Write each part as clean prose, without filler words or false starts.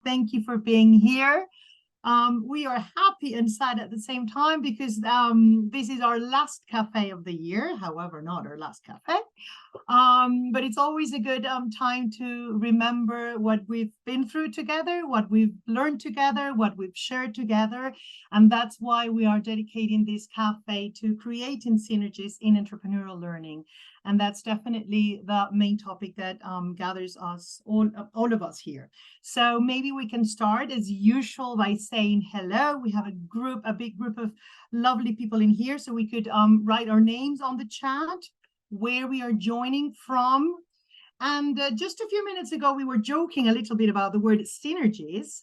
Thank you for being here. We are happy and sad at the same time because this is our last cafe of the year, however, not our last cafe. But it's always a good time to remember what we've been through together, what we've learned together, what we've shared together. And that's why we are dedicating this cafe to creating synergies in entrepreneurial learning. And that's definitely the main topic that gathers us, all of us here. So maybe we can start as usual by saying hello. We have a big group of lovely people in here. So we could write our names on the chat, where we are joining from. And just a few minutes ago, we were joking a little bit about the word synergies,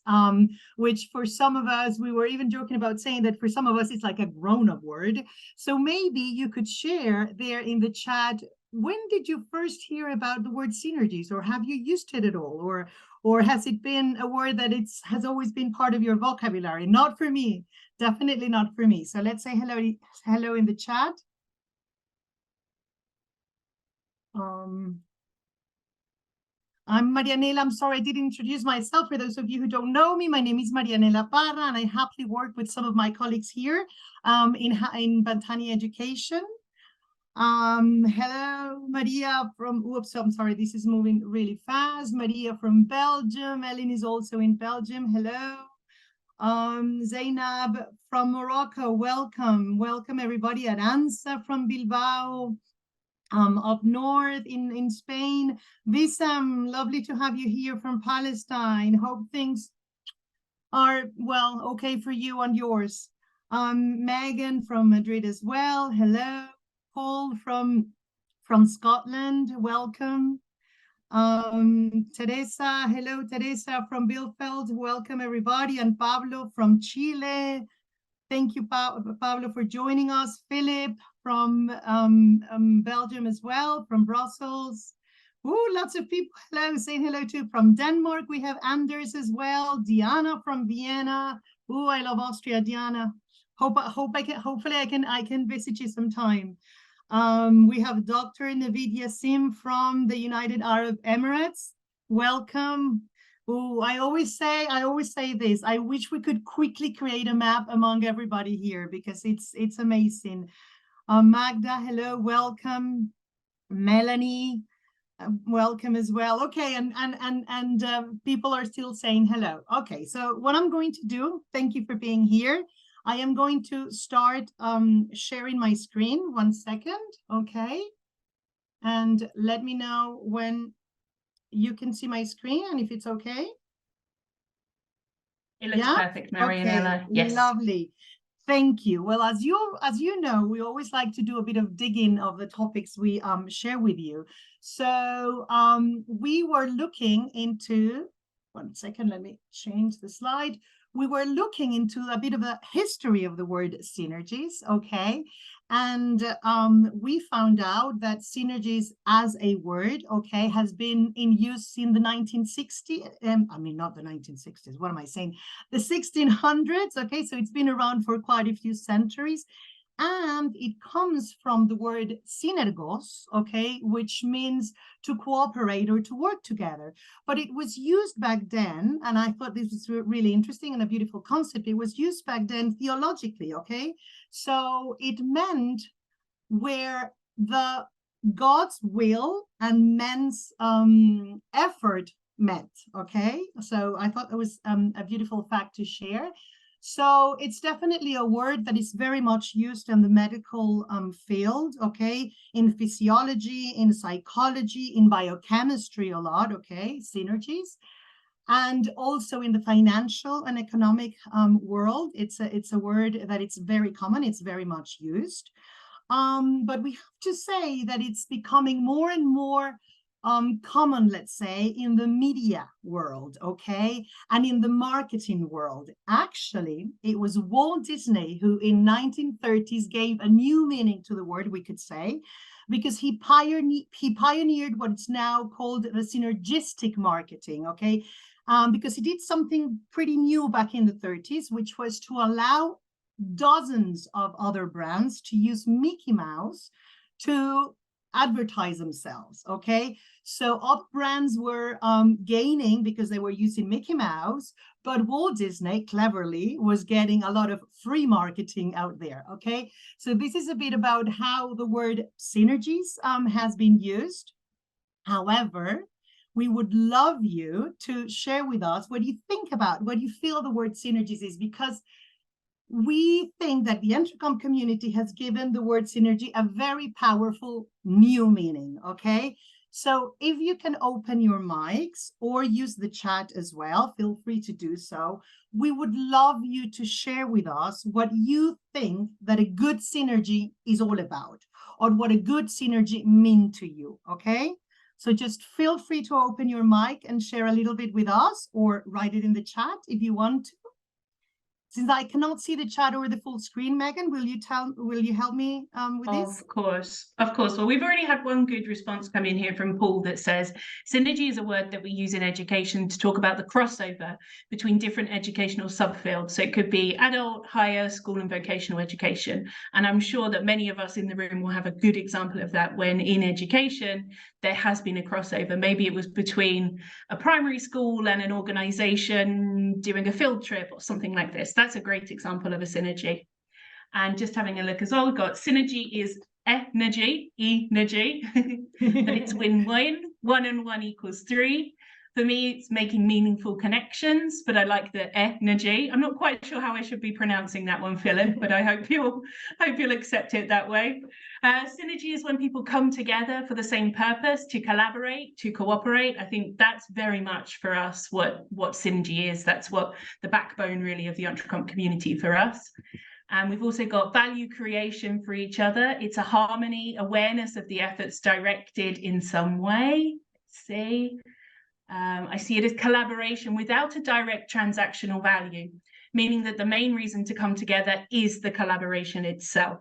which for some of us, we were even joking about saying that for some of us, it's like a grown-up word. So maybe you could share there in the chat, when did you first hear about the word synergies, or have you used it at all? Or has it been a word that has always been part of your vocabulary? Not for me, definitely not for me. So let's say hello in the chat. I'm Marianela. I'm sorry I didn't introduce myself. For those of you who don't know me, my name is Marianela Parra, and I happily work with some of my colleagues here in Bantani Education. Hello, Maria from, oops, I'm sorry, this is moving really fast. Maria from Belgium. Ellen is also in Belgium. Hello. Zainab from Morocco. Welcome everybody. Aranza from Bilbao. Up north in Spain. Visam, lovely to have you here from Palestine. Hope things are, well, okay for you and yours. Megan from Madrid as well. Hello. Paul from Scotland. Welcome. Teresa. Hello, Teresa from Bielefeld. Welcome, everybody. And Pablo from Chile. Thank you, Pablo, for joining us. Philip from Belgium as well, from Brussels. Ooh, lots of people. Hello, saying hello to from Denmark. We have Anders as well. Diana from Vienna. Ooh, I love Austria, Diana. Hopefully I can visit you sometime. We have Dr. Navidia Sim from the United Arab Emirates. Welcome. Oh, I always say this. I wish we could quickly create a map among everybody here because it's amazing. Magda, hello, welcome. Melanie, welcome as well. Okay, and people are still saying hello. Okay, so what I'm going to do, thank you for being here. I am going to start sharing my screen. 1 second, okay? And let me know when you can see my screen and if it's okay. It looks perfect, Marianela. Okay. Yes. Lovely. Thank you. Well, as you know, we always like to do a bit of digging of the topics we share with you. So we were looking into, 1 second, let me change the slide. We were looking into a bit of a history of the word synergies, okay? And we found out that synergies as a word, okay, has been in use in the 1960s. I mean, not the 1960s, what am I saying? The 1600s, okay? So it's been around for quite a few centuries. And it comes from the word synergos, okay, which means to cooperate or to work together. But it was used back then, and I thought this was really interesting and a beautiful concept. It was used back then theologically, okay? So it meant where the God's will and men's effort met, okay? So I thought that was a beautiful fact to share. So it's definitely a word that is very much used in the medical field, okay? In physiology, in psychology, in biochemistry a lot, okay? Synergies. And also in the financial and economic world, it's a word that it's very common, it's very much used. But we have to say that it's becoming more and more common, let's say, in the media world, okay, and in the marketing world. Actually, it was Walt Disney who in 1930s gave a new meaning to the word, we could say, because he pioneered what's now called the synergistic marketing, okay, because he did something pretty new back in the 30s, which was to allow dozens of other brands to use Mickey Mouse to advertise themselves, okay? So other brands were gaining because they were using Mickey Mouse, but Walt Disney cleverly was getting a lot of free marketing out there, okay? So this is a bit about how the word synergies has been used. However, we would love you to share with us what you think about, what you feel the word synergies is, because we think that the EntreComp community has given the word synergy a very powerful new meaning, okay? So if you can open your mics or use the chat as well, feel free to do so. We would love you to share with us what you think that a good synergy is all about, or what a good synergy mean to you, okay? So just feel free to open your mic and share a little bit with us, or write it in the chat if you want to. Since I cannot see the chat or the full screen, Megan, will you help me with this? Of course, of course. Well, we've already had one good response come in here from Paul that says, synergy is a word that we use in education to talk about the crossover between different educational subfields. So it could be adult, higher, school and vocational education. And I'm sure that many of us in the room will have a good example of that when in education, there has been a crossover. Maybe it was between a primary school and an organisation doing a field trip or something like this. That's a great example of a synergy. And just having a look as well, we've got synergy is energy, but it's win-win, 1 and 1 equals 3. For me, it's making meaningful connections, but I like the energy. I'm not quite sure how I should be pronouncing that one, Philip, but I hope you'll accept it that way. Synergy is when people come together for the same purpose, to collaborate, to cooperate. I think that's very much for us what synergy is. That's what the backbone really of the EntreComp community for us. And we've also got value creation for each other. It's a harmony, awareness of the efforts directed in some way. Let's see. I see it as collaboration without a direct transactional value, meaning that the main reason to come together is the collaboration itself.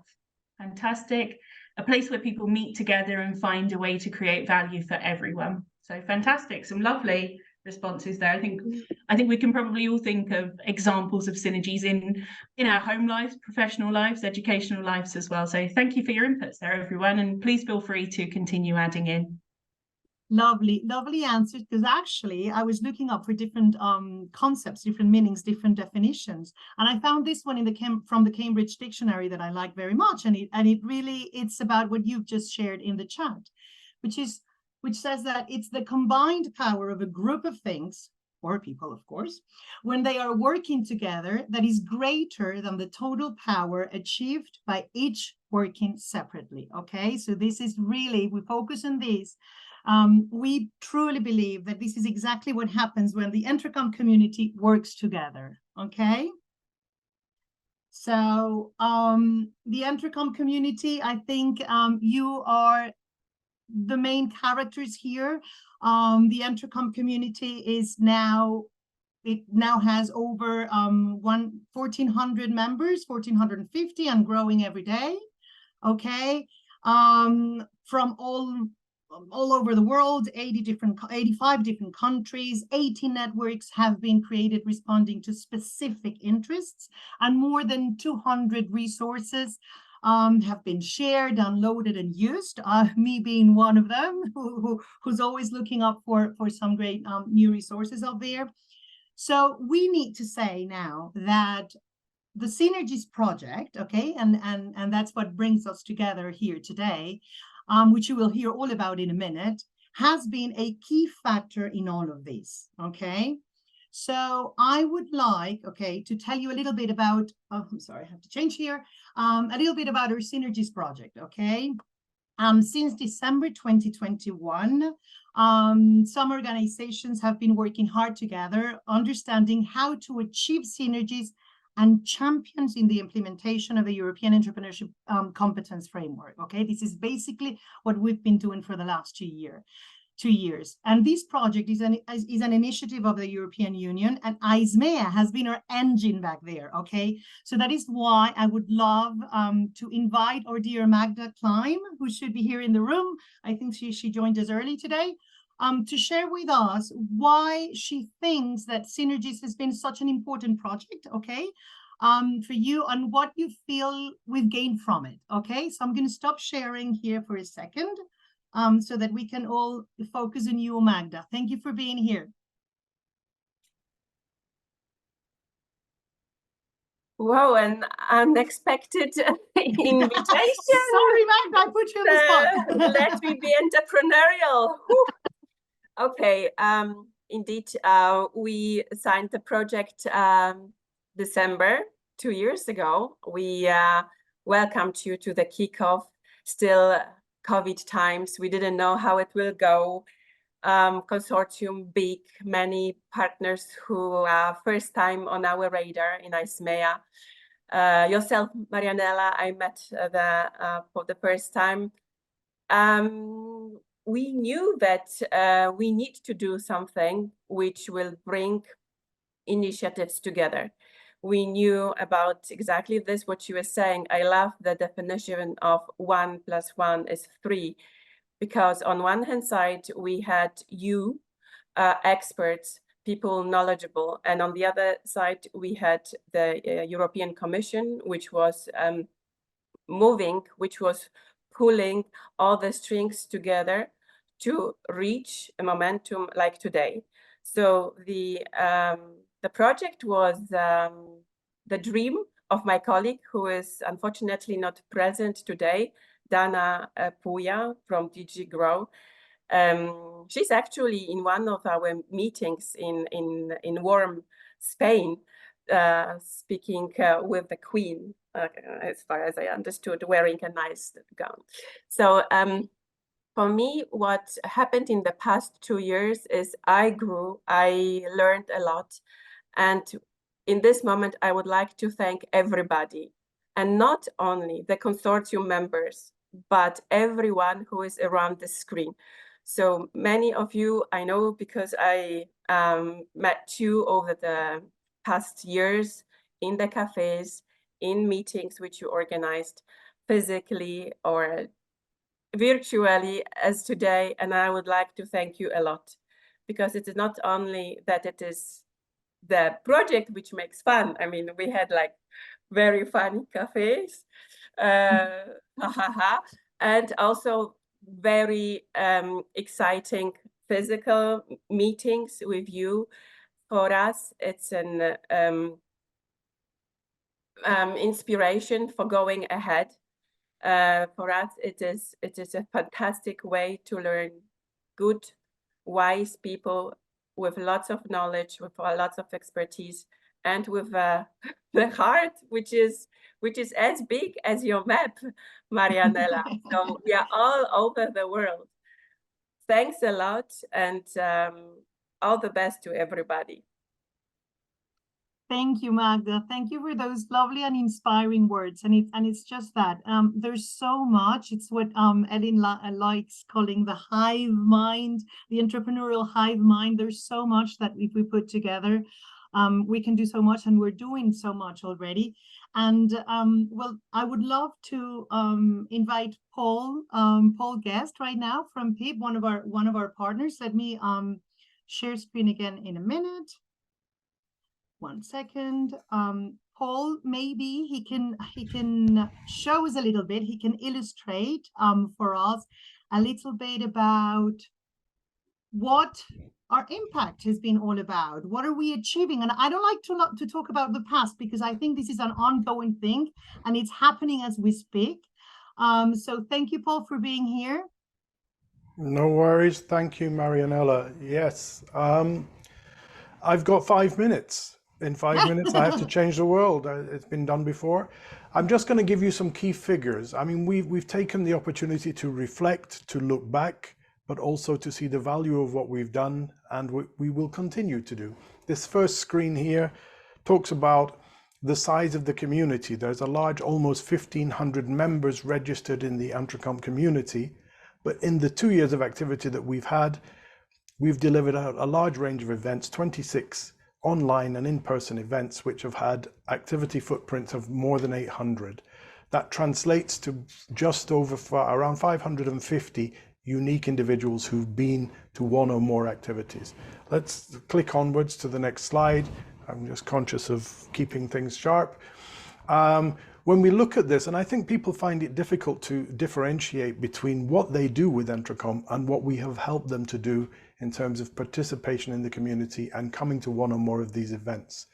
Fantastic. A place where people meet together and find a way to create value for everyone. So fantastic. Some lovely responses there. I think we can probably all think of examples of synergies in our home lives, professional lives, educational lives as well. So thank you for your inputs there, everyone, and please feel free to continue adding in. Lovely answers, because actually I was looking up for different concepts, different meanings, different definitions, and I found this one from the Cambridge Dictionary that I like very much, and it's about what you've just shared in the chat, which says that it's the combined power of a group of things, or people, of course, when they are working together, that is greater than the total power achieved by each working separately. Okay, so this is really, we focus on this. We truly believe that this is exactly what happens when the EntreComp community works together. Okay. So the EntreComp community, I think you are the main characters here. The EntreComp community it now has over 1,400 members, 1,450, and growing every day. Okay, from all over the world, 85 different countries, 80 networks have been created responding to specific interests, and more than 200 resources have been shared, downloaded, and used. Me being one of them, who's always looking up for some great new resources out there. So we need to say now that the Synergies project, okay, and that's what brings us together here today, which you will hear all about in a minute, has been a key factor in all of this, okay? So I would like, okay, to tell you a little bit about, I'm sorry, I have to change here, a little bit about our Synergies project, okay? Since December 2021, some organizations have been working hard together, understanding how to achieve synergies and champions in the implementation of the European Entrepreneurship Competence Framework. Okay, this is basically what we've been doing for the last 2 years. And this project is an initiative of the European Union, and ISMEA has been our engine back there. Okay, so that is why I would love to invite our dear Magda Klein, who should be here in the room. I think she joined us early today. To share with us why she thinks that Synergies has been such an important project, okay, for you, and what you feel we've gained from it, okay? So I'm going to stop sharing here for a second. so that we can all focus on you, Magda. Thank you for being here. Wow, an unexpected invitation. Sorry, Magda, I put you on the spot. Let me be entrepreneurial. Okay, indeed, we signed the project December 2 years ago. We welcomed you to the kickoff. Still COVID times. We didn't know how it will go. Consortium big, many partners who are first time on our radar in ISMEA. Yourself, Marianella, I met for the first time. We knew that we need to do something which will bring initiatives together. We knew about exactly this, what you were saying. I love the definition of 1 + 1 is 3, because on one hand side, we had you, experts, people knowledgeable, and on the other side, we had the European Commission, which was moving, which was pulling all the strings together to reach a momentum like today. So the project was the dream of my colleague, who is unfortunately not present today, Dana Puya from DG Grow. She's actually in one of our meetings in warm Spain, speaking with the Queen, as far as I understood, wearing a nice gown. So for me, what happened in the past 2 years is I grew, I learned a lot. And in this moment, I would like to thank everybody, and not only the consortium members, but everyone who is around the screen. So many of you I know because I met you over the past years in the cafes, in meetings which you organized physically or virtually as today. And I would like to thank you a lot, because it is not only that it is the project which makes fun. I mean, we had like very funny cafes, and also very exciting physical meetings with you. For us, it's an inspiration for going ahead. For us, it is a fantastic way to learn good, wise people with lots of knowledge, with lots of expertise, and with the heart, which is as big as your map, Marianella. So we are all over the world. Thanks a lot, and all the best to everybody. Thank you, Magda. Thank you for those lovely and inspiring words. And it's just that there's so much. It's what Ellen likes calling the hive mind, the entrepreneurial hive mind. There's so much that if we put together, we can do so much, and we're doing so much already. And well, I would love to invite Paul Guest right now from PIP, one of our partners. Let me share screen again in a minute. 1 second. Paul, maybe he can show us a little bit. He can illustrate for us a little bit about what our impact has been all about. What are we achieving? And I don't like to talk about the past, because I think this is an ongoing thing and it's happening as we speak. So thank you, Paul, for being here. No worries. Thank you, Marianella. Yes. I've got 5 minutes. In 5 minutes, I have to change the world. It's been done before. I'm just going to give you some key figures. I mean, we've taken the opportunity to reflect, to look back, but also to see the value of what we've done and we will continue to do. This first screen here talks about the size of the community. There's a large, almost 1,500 members registered in the EntreComp community. But in the 2 years of activity that we've had, we've delivered a large range of events, 26 online and in-person events, which have had activity footprints of more than 800. That translates to just over around 550 unique individuals who've been to one or more activities. Let's click onwards to the next slide. I'm just conscious of keeping things sharp. when we look at this, and I think people find it difficult to differentiate between what they do with EntreComp and what we have helped them to do in terms of participation in the community and coming to one or more of these events.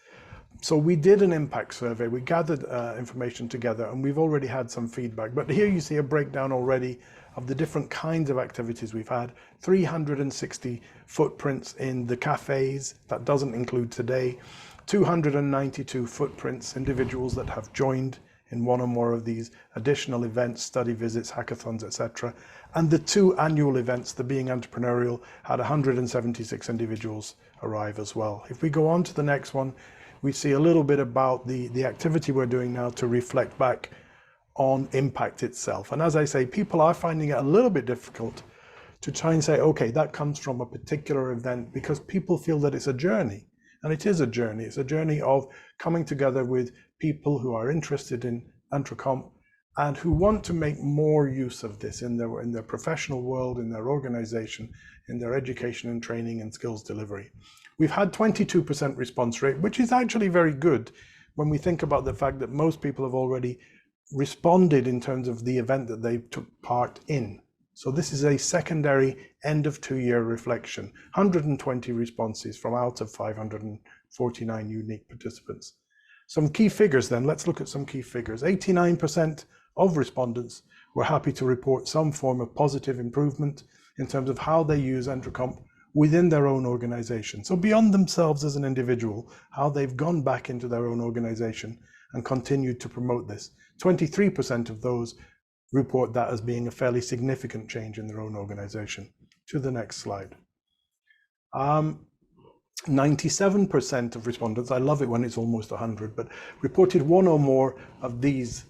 So we did an impact survey, we gathered information together, and we've already had some feedback. But here you see a breakdown already of the different kinds of activities we've had. 360 footprints in the cafes, that doesn't include today. 292 footprints, individuals that have joined in one or more of these additional events, study visits, hackathons, etc. And the 2 annual events, the Being Entrepreneurial, had 176 individuals arrive as well. If we go on to the next one, we see a little bit about the activity we're doing now to reflect back on impact itself. And as I say, people are finding it a little bit difficult to try and say, okay, that comes from a particular event, because people feel that it's a journey. And it is a journey. It's a journey of coming together with people who are interested in EntreComp and who want to make more use of this in their professional world, in their organization, in their education and training and skills delivery. We've had 22% response rate, which is actually very good when we think about the fact that most people have already responded in terms of the event that they took part in. So this is a secondary end of 2-year reflection, 120 responses from out of 549 unique participants. Some key figures then, let's look at some key figures. 89% of respondents were happy to report some form of positive improvement in terms of how they use EntreComp within their own organization. So beyond themselves as an individual, how they've gone back into their own organization and continued to promote this. 23% of those report that as being a fairly significant change in their own organization. To the next slide. 97% of respondents, I love it when it's almost 100, but reported one or more of these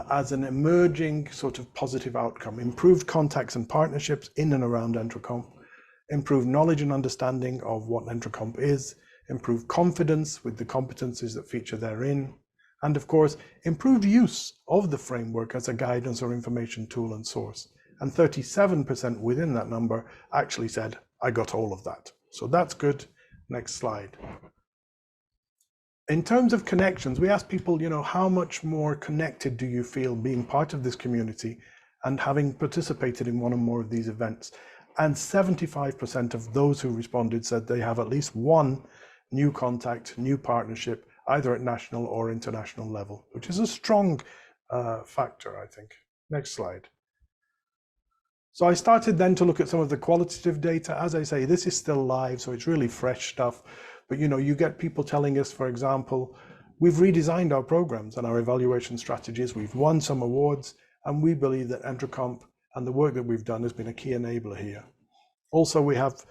as an emerging sort of positive outcome. Improved contacts and partnerships in and around EntreComp, improved knowledge and understanding of what EntreComp is, improved confidence with the competencies that feature therein, and of course, improved use of the framework as a guidance or information tool and source. And 37% within that number actually said, I got all of that. So that's good. Next slide. In terms of connections, we asked people, how much more connected do you feel being part of this community and having participated in one or more of these events? And 75% of those who responded said they have at least one new contact, new partnership, either at national or international level, which is a strong factor, I think. Next slide. So I started then to look at some of the qualitative data. As I say, this is still live, so it's really fresh stuff. But you get people telling us, for example, we've redesigned our programs and our evaluation strategies. We've won some awards, and we believe that EntreComp and the work that we've done has been a key enabler here. Also, we have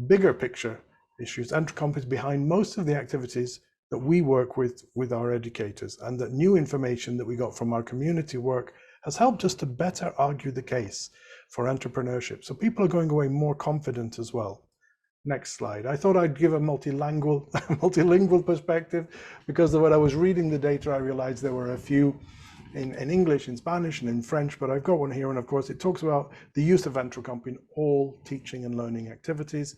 bigger picture issues. EntreComp is behind most of the activities that we work with our educators, and that new information that we got from our community work has helped us to better argue the case for entrepreneurship. So people are going away more confident as well. Next slide. I thought I'd give a multilingual perspective, because when I was reading the data, I realized there were a few in English, in Spanish, and in French, but I've got one here. And of course, it talks about the use of EntreComp in all teaching and learning activities,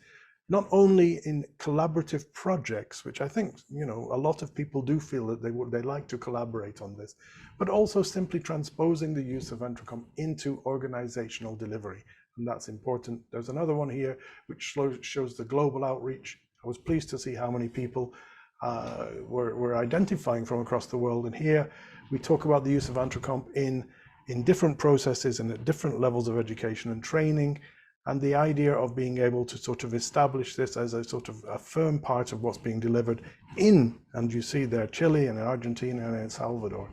not only in collaborative projects, which I think, a lot of people do feel that they like to collaborate on this, but also simply transposing the use of EntreComp into organizational delivery. And that's important. There's another one here which shows the global outreach. I was pleased to see how many people were identifying from across the world. And here we talk about the use of EntreComp in different processes and at different levels of education and training, and the idea of being able to sort of establish this as a sort of a firm part of what's being delivered in, and you see there, Chile and Argentina and El Salvador.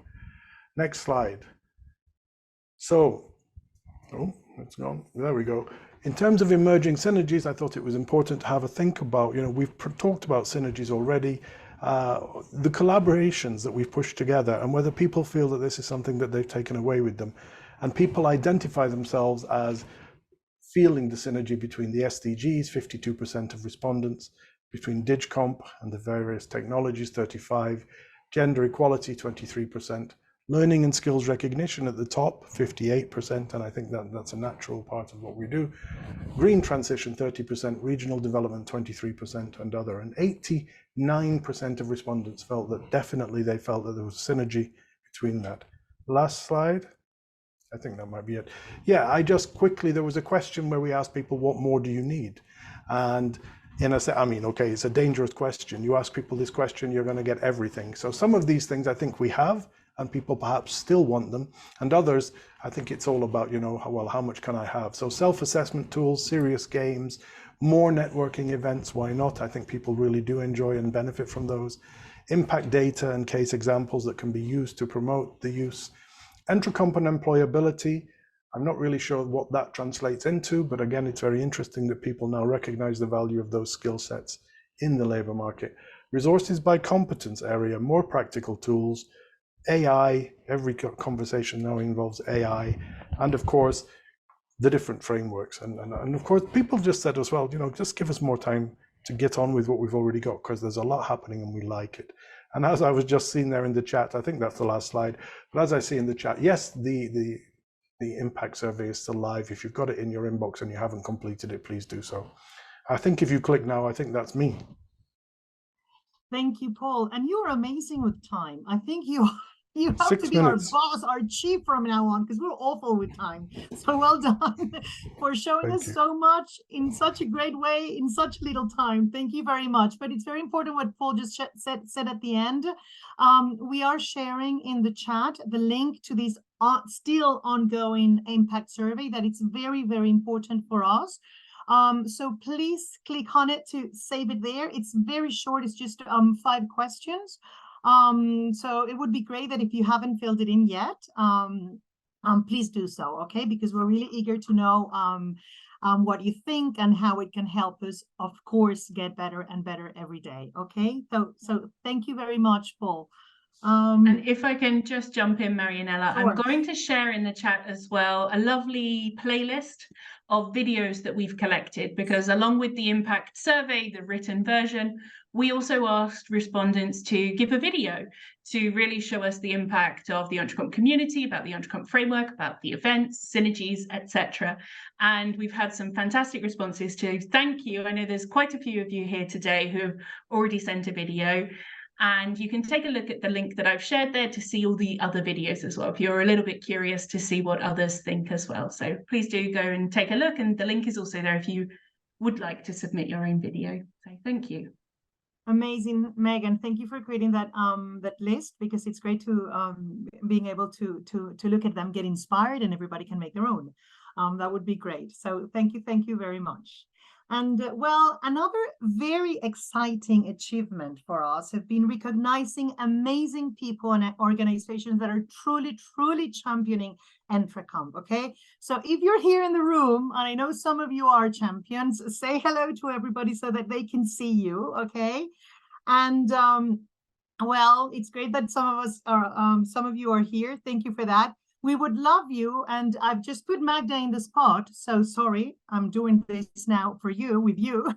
Next slide. So, it's gone. There we go. In terms of emerging synergies, I thought it was important to have a think about, we've talked about synergies already, the collaborations that we've pushed together, and whether people feel that this is something that they've taken away with them. And people identify themselves as feeling the synergy between the SDGs, 52% of respondents, between DigComp and the various technologies, 35%, gender equality, 23%, learning and skills recognition at the top, 58%, and I think that's a natural part of what we do. Green transition, 30%, regional development, 23%, and other. And 89% of respondents felt that definitely they felt that there was synergy between that. Last slide. I think that might be it. Yeah, I just quickly, there was a question where we asked people, what more do you need? And I mean, okay, it's a dangerous question. You ask people this question, you're going to get everything. So some of these things I think we have, and people perhaps still want them. And others, I think it's all about, you know, how much can I have? So self-assessment tools, serious games, more networking events, why not? I think people really do enjoy and benefit from those. Impact data and case examples that can be used to promote the use. EntreComp and employability, I'm not really sure what that translates into, but again, it's very interesting that people now recognize the value of those skill sets in the labor market. Resources by competence area, more practical tools, AI, every conversation now involves AI, and of course, the different frameworks. And of course, people just said as well, you know, just give us more time to get on with what we've already got, because there's a lot happening and we like it. And as I was just seeing there in the chat, I think that's the last slide, but as I see in the chat, yes, the impact survey is still live. If you've got it in your inbox and you haven't completed it, please do so. I think if you click now, I think that's me. Thank you, Paul. And you're amazing with time. I think you have 6 to be minutes. our boss, our chief from now on, because we're awful with time. So well done for showing Thank us you. so much in such a great way in such little time. Thank you very much. But it's very important what Paul just said at the end. We are sharing in the chat the link to this still ongoing impact survey that it's very, very important for us. So please click on it to save it there. It's very short. It's just 5 questions. So it would be great that if you haven't filled it in yet, please do so, okay? Because we're really eager to know what you think and how it can help us, of course, get better and better every day, okay? So thank you very much, Paul. And if I can just jump in, Marianella, Sure. I'm going to share in the chat as well a lovely playlist of videos that we've collected, because along with the impact survey, the written version, we also asked respondents to give a video to really show us the impact of the EntreComp community, about the EntreComp framework, about the events, synergies, etc. And we've had some fantastic responses to thank you. I know there's quite a few of you here today who have already sent a video. And you can take a look at the link that I've shared there to see all the other videos as well, if you're a little bit curious to see what others think as well. So please do go and take a look. And the link is also there if you would like to submit your own video. So thank you. Amazing, Megan. Thank you for creating that that list, because it's great to being able to look at them, get inspired, and everybody can make their own. That would be great. So thank you very much. And well, another very exciting achievement for us have been recognizing amazing people and organizations that are truly championing EntreComp, okay? So if you're here in the room, and I know some of you are champions, say hello to everybody so that they can see you, okay? And well, it's great that some of you are here. Thank you for that. We would love you, and I've just put Magda in the spot, so sorry, I'm doing this now for you, with you.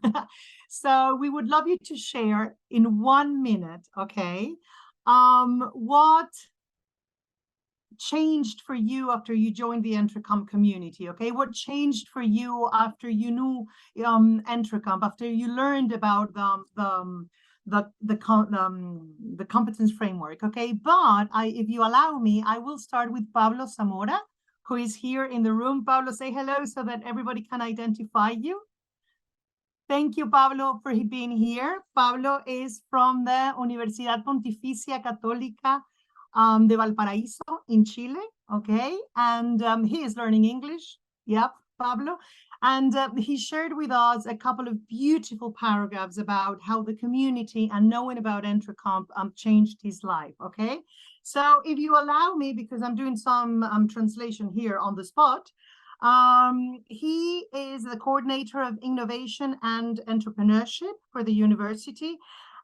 So we would love you to share in 1 minute, okay, what changed for you after you joined the EntreComp community, okay? What changed for you after you knew EntreComp, after you learned about the competence framework, okay? But if you allow me, I will start with Pablo Zamora, who is here in the room. Pablo, say hello so that everybody can identify you. Thank you, Pablo, for being here. Pablo is from the Universidad Pontificia Católica de Valparaíso in Chile, okay? And he is learning English. Yep, Pablo. And he shared with us a couple of beautiful paragraphs about how the community and knowing about EntreComp changed his life, okay? So if you allow me, because I'm doing some translation here on the spot, he is the coordinator of innovation and entrepreneurship for the university.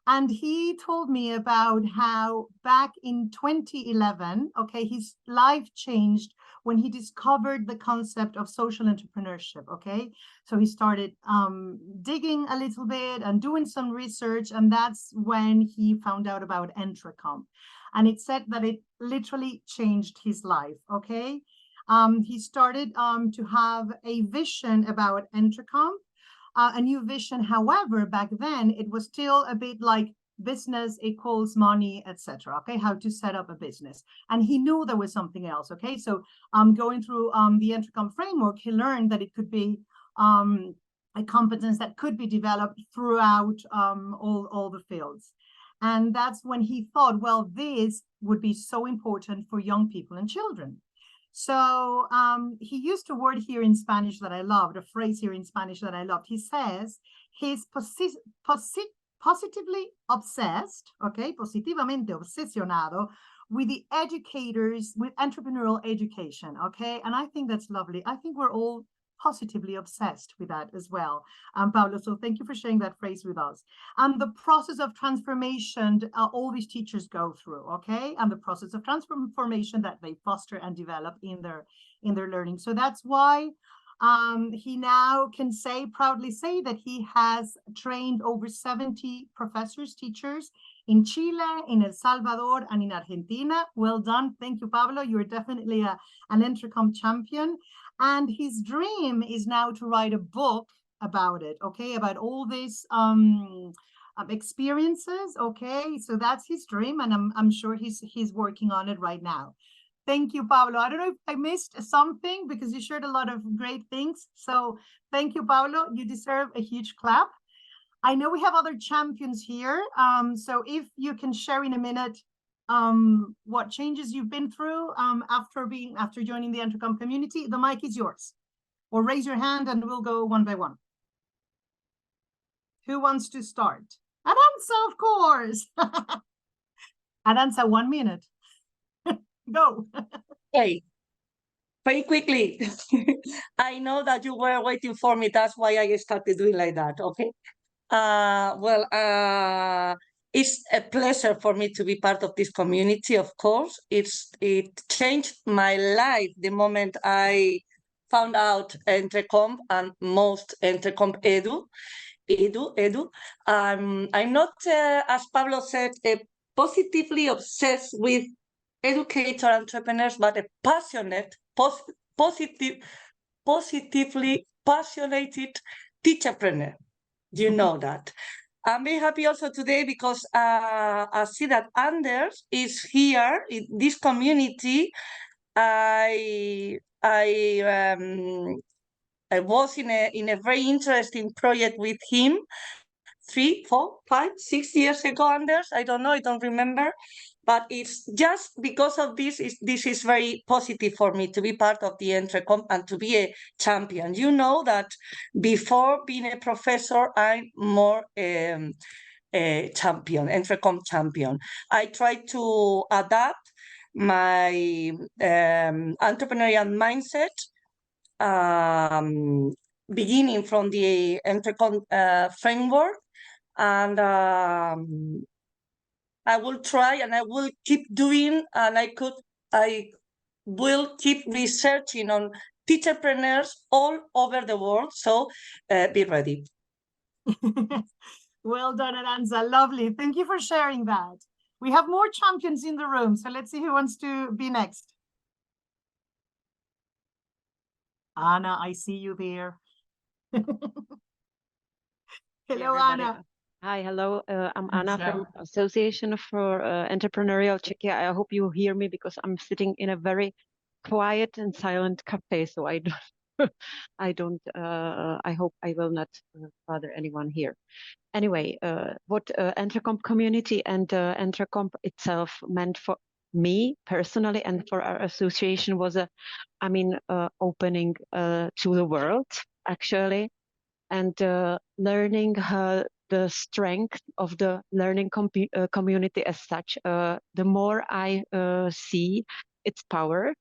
And he told me about how back in 2011, okay, his life changed when he discovered the concept of social entrepreneurship, okay? So he started digging a little bit and doing some research, and that's when he found out about EntreComp. And it said that it literally changed his life, okay? He started to have a vision about EntreComp, a new vision. However, back then it was still a bit like business equals money, etc. Okay, how to set up a business. And he knew there was something else. Okay, so going through the EntreComp framework, he learned that it could be a competence that could be developed throughout all the fields. And that's when he thought, well, this would be so important for young people and children. So he used a word here in Spanish that I loved, a phrase here in Spanish that I loved. He says he's positively obsessed, okay, positivamente obsesionado with the educators, with entrepreneurial education, okay? And I think that's lovely. I think we're all positively obsessed with that as well, Paulo. So thank you for sharing that phrase with us. And the process of transformation all these teachers go through, okay, and the process of transformation that they foster and develop in their learning. So that's why he now can proudly say that he has trained over 70 professors, teachers in Chile, in El Salvador, and in Argentina. Well done. Thank you, Pablo. You're definitely an EntreComp champion. And his dream is now to write a book about it, okay, about all these experiences, okay? So that's his dream, and I'm sure he's working on it right now. Thank you, Pablo. I don't know if I missed something because you shared a lot of great things. So thank you, Pablo. You deserve a huge clap. I know we have other champions here. So if you can share in a minute what changes you've been through after joining the EntreComp community, the mic is yours. Or raise your hand and we'll go one by one. Who wants to start? Aranza, of course. Aranza, 1 minute. Go. Okay, very quickly. I know that you were waiting for me. That's why I started doing like that. Okay. It's a pleasure for me to be part of this community. Of course, it changed my life the moment I found out EntreComp and most EntreComp Edu. I'm not, as Pablo said, positively obsessed with educator entrepreneurs, but a passionate, positively passionate teacherpreneur. You know that. I'm very happy also today because I see that Anders is here in this community. I was in a very interesting project with him 3, 4, 5, 6 years ago, Anders. I don't know, I don't remember. But it's just because of this is very positive for me to be part of the EntreComp and to be a champion. You know that before being a professor, I'm more a champion, EntreComp champion. I try to adapt my entrepreneurial mindset, beginning from the EntreComp framework, and I will try and I will keep doing, and I will keep researching on teacherpreneurs all over the world. So be ready. Well done, Aranza. Lovely. Thank you for sharing that. We have more champions in the room, so let's see who wants to be next. Anna, I see you there. Hello, Anna. Hi, hello. I'm Anna from Association for Entrepreneurial Czechia. I hope you hear me because I'm sitting in a very quiet and silent cafe, so I hope I will not bother anyone here. Anyway, what EntreComp community and EntreComp itself meant for me personally and for our association was opening to the world, actually, and learning the strength of the learning community as such. The more I see its power,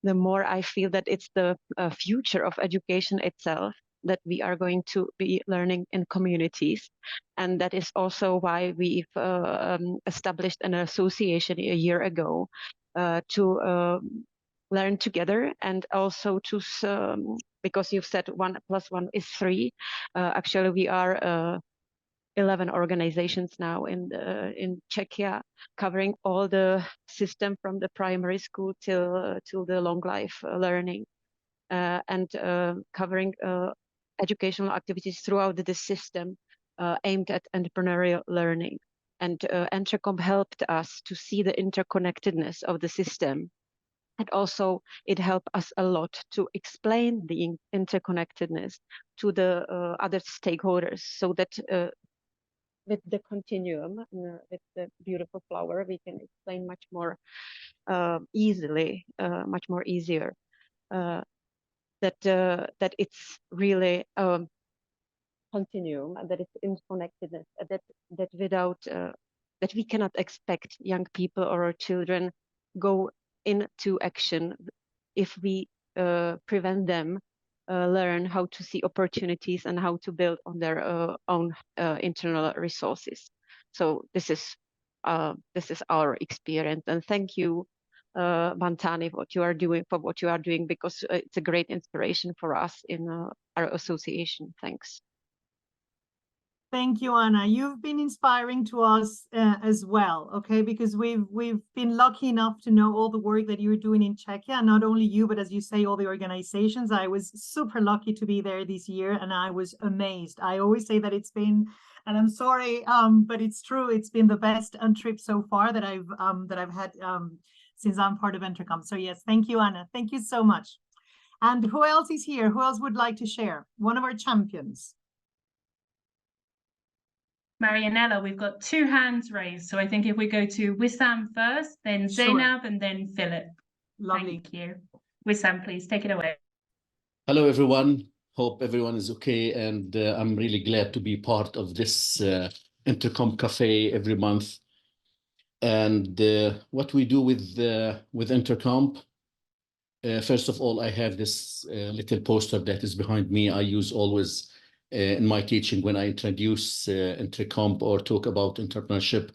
the more I feel that it's the future of education itself, that we are going to be learning in communities. And that is also why we've established an association a year ago to learn together, and also to, because you've said 1 + 1 is 3, actually we are 11 organizations now in Czechia, covering all the system from the primary school till the long life learning, and covering educational activities throughout the system aimed at entrepreneurial learning. And EntreComp helped us to see the interconnectedness of the system. And also it helped us a lot to explain the interconnectedness to the other stakeholders, so that with the continuum, with the beautiful flower, we can explain much more easily, much more easier, that it's really continuum, that it's interconnectedness, that without that we cannot expect young people or our children go into action if we prevent them learn how to see opportunities and how to build on their own internal resources. So this is our experience, and thank you, Bantani, for what you are doing, because it's a great inspiration for us in our association. Thanks. Thank you, Anna. You've been inspiring to us as well, okay? Because we've been lucky enough to know all the work that you're doing in Czechia. Not only you, but as you say, all the organizations. I was super lucky to be there this year, and I was amazed. I always say that it's been, and I'm sorry, but it's true. It's been the best trip so far that I've had since I'm part of EntreComp. So yes, thank you, Anna. Thank you so much. And who else is here? Who else would like to share? One of our champions. Marianella, we've got 2 hands raised. So I think if we go to Wissam first, then Zainab, and then Philip. Lovely. Thank you. Wissam, please take it away. Hello, everyone. Hope everyone is okay. And I'm really glad to be part of this EntreComp Cafe every month. And what we do with EntreComp, first of all, I have this little poster that is behind me. I use always in my teaching when I introduce EntreComp or talk about entrepreneurship.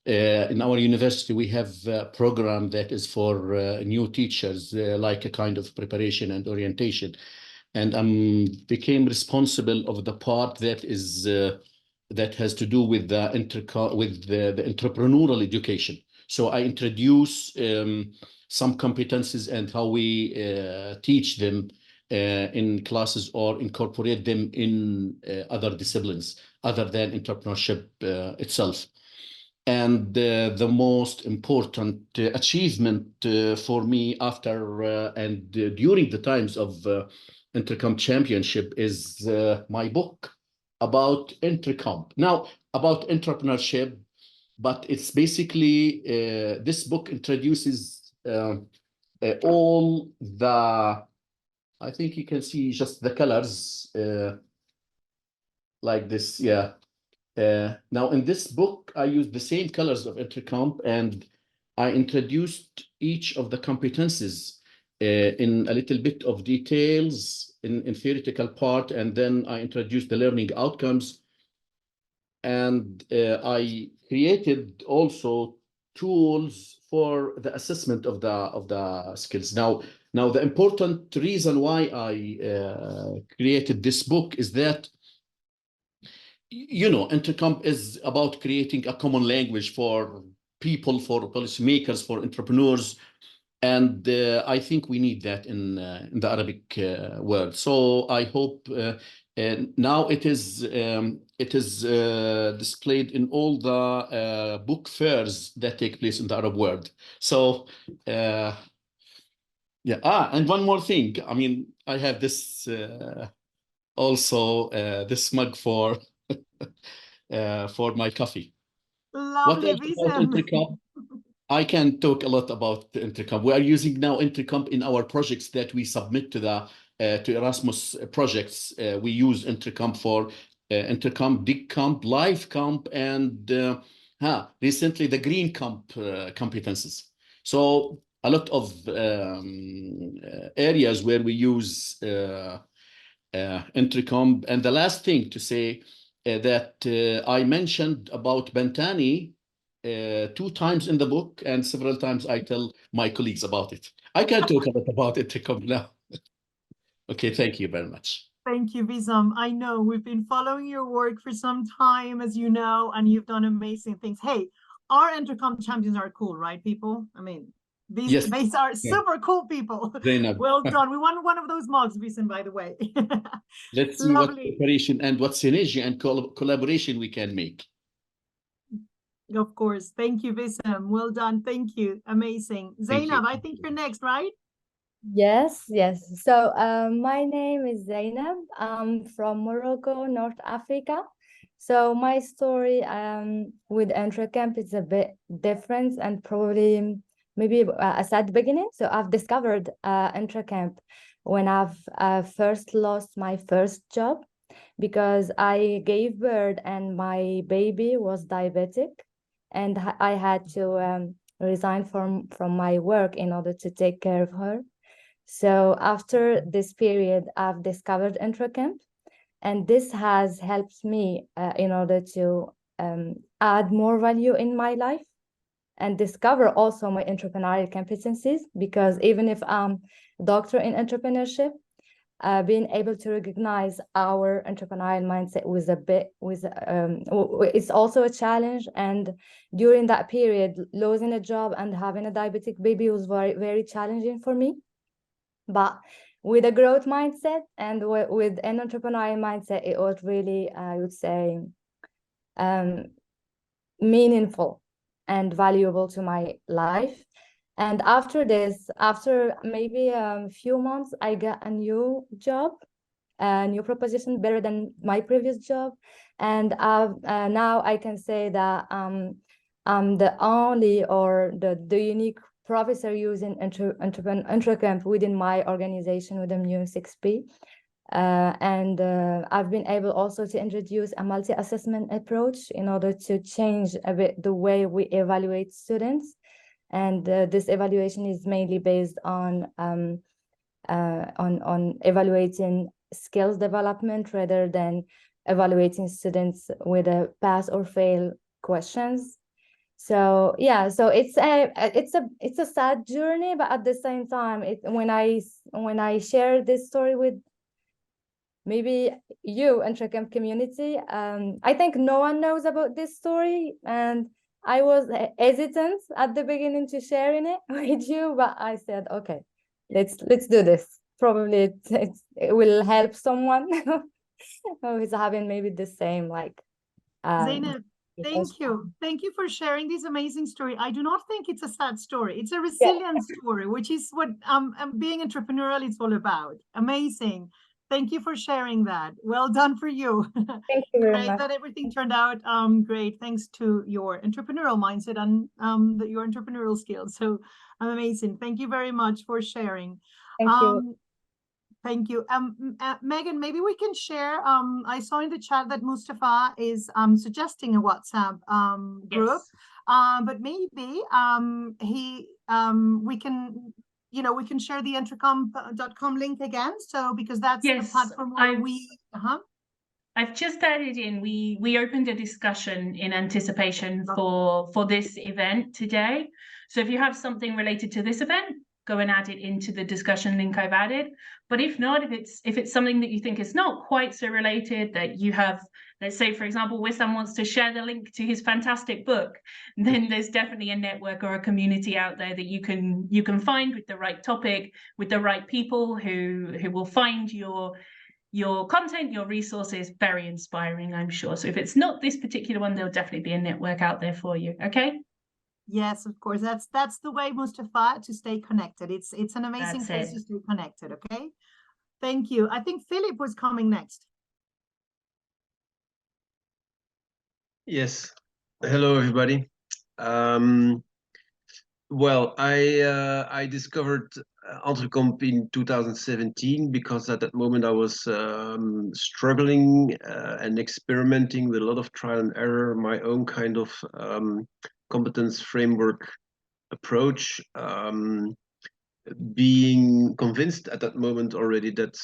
In our university, we have a program that is for new teachers, like a kind of preparation and orientation. And I became responsible of the part that is that has to do with the entrepreneurial education. So I introduce some competencies and how we teach them in classes or incorporate them in other disciplines other than entrepreneurship itself. And the most important achievement for me after and during the times of EntreComp Championship is my book about EntreComp. Now, about entrepreneurship, but it's basically, this book introduces all the, I think you can see just the colors like this, yeah. Now in this book, I used the same colors of EntreComp, and I introduced each of the competencies in a little bit of details in theoretical part, and then I introduced the learning outcomes. And I created also tools for the assessment of the skills. Now the important reason why I created this book is that, you know, EntreComp is about creating a common language for people, for policymakers, for entrepreneurs, and I think we need that in the Arabic world. So I hope now it is displayed in all the book fairs that take place in the Arab world. So yeah. And one more thing. I mean, I have this also this mug for my coffee. Lovely. What else about EntreComp? I can talk a lot about EntreComp. We are using now EntreComp in our projects that we submit to the to Erasmus projects. We use EntreComp for EntreComp, DigComp, LiveComp, and recently the GreenComp competences. So a lot of areas where we use EntreComp. And the last thing to say that I mentioned about Bantani 2 times in the book, and several times I tell my colleagues about it. I can talk a lot about EntreComp now. Okay, thank you very much. Thank you, Wissam. I know we've been following your work for some time, as you know, and you've done amazing things. Hey, our EntreComp champions are cool, right, people? I mean, these are super cool people. Well done. We won one of those mugs, Wissam, by the way. Let's see what cooperation and what synergy and collaboration we can make. Of course. Thank you, Wissam. Well done. Thank you. Amazing. Thank you. Zainab, I think you're next, right? Yes, yes. So my name is Zainab. I'm from Morocco, North Africa. So my story with EntreCamp is a bit different and probably maybe a sad beginning. So I've discovered EntreCamp when I've first lost my first job because I gave birth and my baby was diabetic, and I had to resign from my work in order to take care of her. So after this period, I've discovered EntreCamp, and this has helped me in order to add more value in my life and discover also my entrepreneurial competencies, because even if I'm a doctor in entrepreneurship, being able to recognize our entrepreneurial mindset it's also a challenge. And during that period, losing a job and having a diabetic baby was very, very challenging for me. But with a growth mindset and with an entrepreneurial mindset, it was really, I would say, meaningful and valuable to my life. And after this, after maybe a few months, I got a new job, a new proposition better than my previous job. And now I can say that I'm the only or the unique professor using EntreCamp within my organization within Mu6P. And I've been able also to introduce a multi-assessment approach in order to change a bit the way we evaluate students. And this evaluation is mainly based on evaluating skills development rather than evaluating students with a pass or fail questions. So yeah, so it's a sad journey, but at the same time, when I share this story with maybe you, EntreCamp community, I think no one knows about this story, and I was hesitant at the beginning to sharing it with you, but I said, okay, let's do this. Probably it will help someone who is having maybe the same like. Zainab, thank you. Thank you for sharing this amazing story. I do not think it's a sad story. It's a Yeah. resilient story, which is what being entrepreneurial is all about. Amazing. Thank you for sharing that. Well done for you. Thank you very Great much. that everything turned out great thanks to your entrepreneurial mindset and your entrepreneurial skills. So amazing. Thank you very much for sharing. Thank you. Thank you. Megan, maybe we can share. I saw in the chat that Mustafa is suggesting a WhatsApp group. Yes. But maybe we can, we can share the EntreComp.com link again. So because that's the Yes, platform where I've just added in, we opened a discussion in anticipation for this event today. So if you have something related to this event, go and add it into the discussion link I've added. But if not, if it's something that you think is not quite so related, that you have, let's say, for example, Wissam wants to share the link to his fantastic book, then there's definitely a network or a community out there that you can find with the right topic, with the right people who will find your content, your resources very inspiring, I'm sure. So if it's not this particular one, there'll definitely be a network out there for you. Okay. Yes, of course. That's the way, Mustafa, to stay connected. It's an amazing That's place it. to stay connected. Okay. Thank you. I think Philip was coming next. Yes. Hello, everybody. Well, I discovered EntreComp in 2017 because at that moment I was struggling and experimenting with a lot of trial and error, my own kind of competence framework approach, being convinced at that moment already that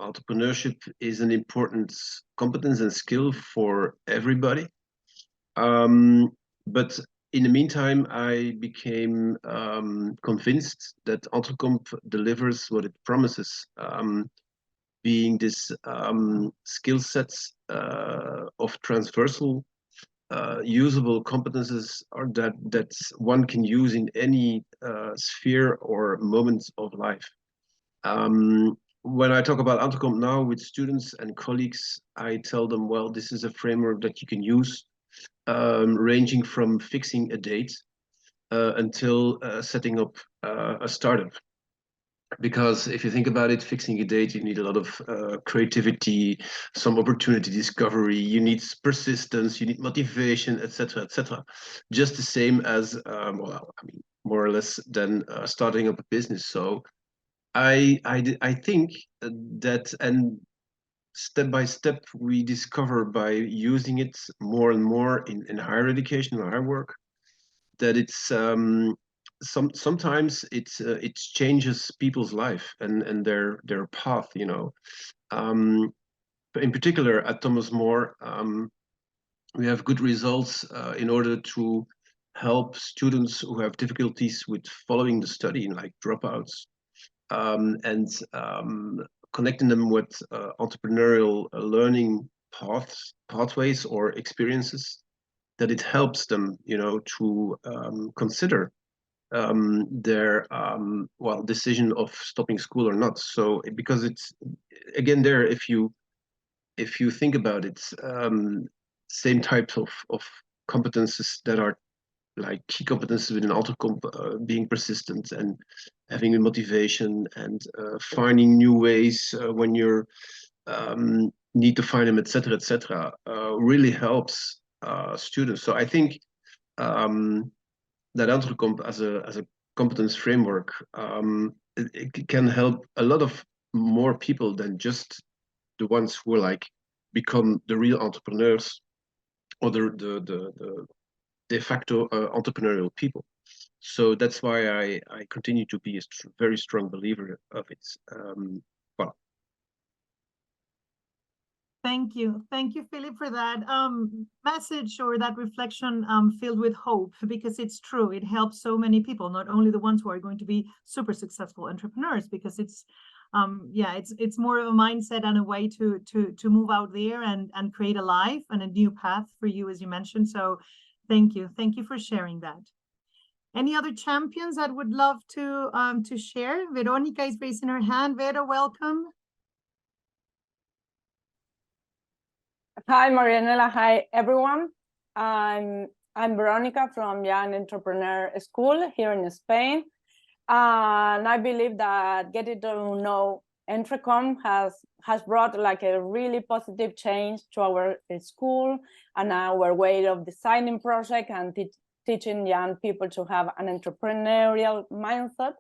entrepreneurship is an important competence and skill for everybody. But in the meantime, I became convinced that EntreComp delivers what it promises, being this skill sets of transversal, usable competences that one can use in any sphere or moment of life. When I talk about EntreComp now with students and colleagues, I tell them, well, this is a framework that you can use ranging from fixing a date until setting up a startup. Because if you think about it, fixing a date, you need a lot of creativity, some opportunity discovery, you need persistence, you need motivation, etc., etc. Just the same as, well, I mean, more or less than starting up a business. So I think that, and step by step, we discover by using it more and more in higher education or higher work, that it's sometimes it changes people's life and their path, you know. In particular at Thomas More, we have good results in order to help students who have difficulties with following the study, like dropouts, and connecting them with entrepreneurial learning pathways or experiences, that it helps them, you know, to consider their well, decision of stopping school or not. So because it's, again, there, if you think about it, same types of competences that are like key competences within EntreComp, being persistent and having a motivation and finding new ways when you're need to find them, etc., etc., really helps students. So I think that EntreComp as a competence framework, it can help a lot of more people than just the ones who are like become the real entrepreneurs or the de facto entrepreneurial people. So that's why I continue to be a very strong believer of it. Well. Thank you, Philip, for that message or that reflection filled with hope, because it's true. It helps so many people, not only the ones who are going to be super successful entrepreneurs, because it's yeah, it's more of a mindset and a way to move out there and create a life and a new path for you, as you mentioned. So thank you for sharing that. Any other champions that would love to share? Veronica is raising her hand. Vera, welcome. Hi, Marianela. Hi, everyone. I'm Veronica from Young Entrepreneur School here in Spain. And I believe that getting to know EntreComp has brought like a really positive change to our school and our way of designing projects and teaching young people to have an entrepreneurial mindset.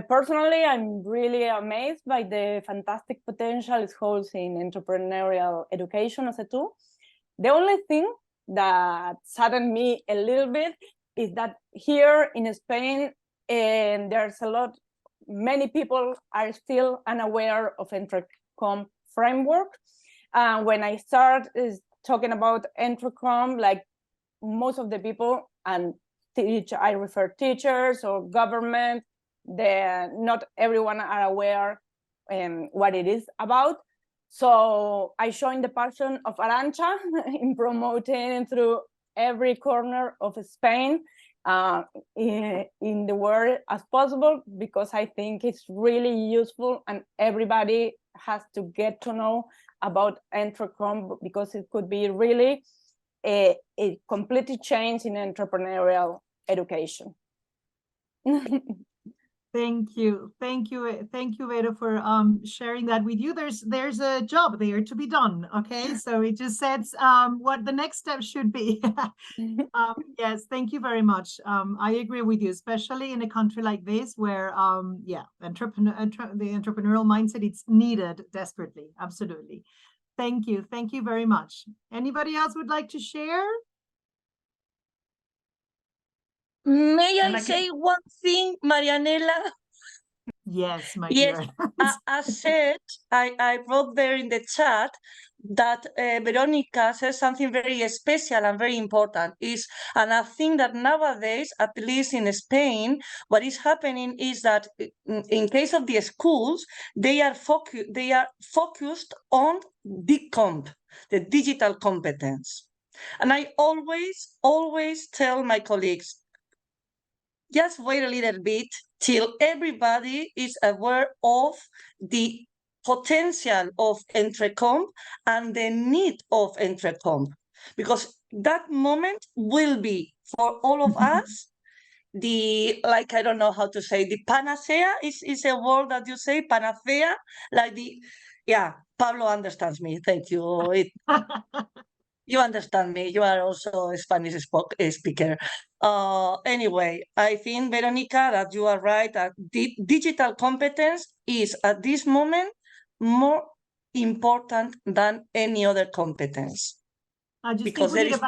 Personally, I'm really amazed by the fantastic potential it holds in entrepreneurial education as a tool. The only thing that saddened me a little bit is that here in Spain, and there's many people are still unaware of EntreComp framework. When I start talking about EntreComp, like most of the people, and I refer teachers or government, not everyone are aware what it is about. So I joined the passion of Arantxa in promoting through every corner of Spain in the world as possible, because I think it's really useful and everybody has to get to know about EntreComp, because it could be really a completely change in entrepreneurial education. Thank you, Vera, for sharing that with you. There's a job there to be done. Okay, so it just sets what the next step should be. Yes, thank you very much. I agree with you, especially in a country like this where yeah, the entrepreneurial mindset, it's needed desperately. Absolutely. Thank you very much. Anybody else would like to share? May I say one thing, Marianela? Yes, my yes, dear. I said, I wrote there in the chat that Veronica says something very special and very important. And I think that nowadays, at least in Spain, what is happening is that in case of the schools, they are focused on DComp, the digital competence. And I always tell my colleagues, just wait a little bit till everybody is aware of the potential of EntreComp and the need of EntreComp. because that moment will be for all of us the, like, I don't know how to say, the panacea is a word that you say, panacea, like the, yeah, Pablo understands me. Thank you. You understand me. You are also a Spanish speaker. Anyway, I think, Veronica, that you are right, that digital competence is at this moment more important than any other competence. I just Because think we need a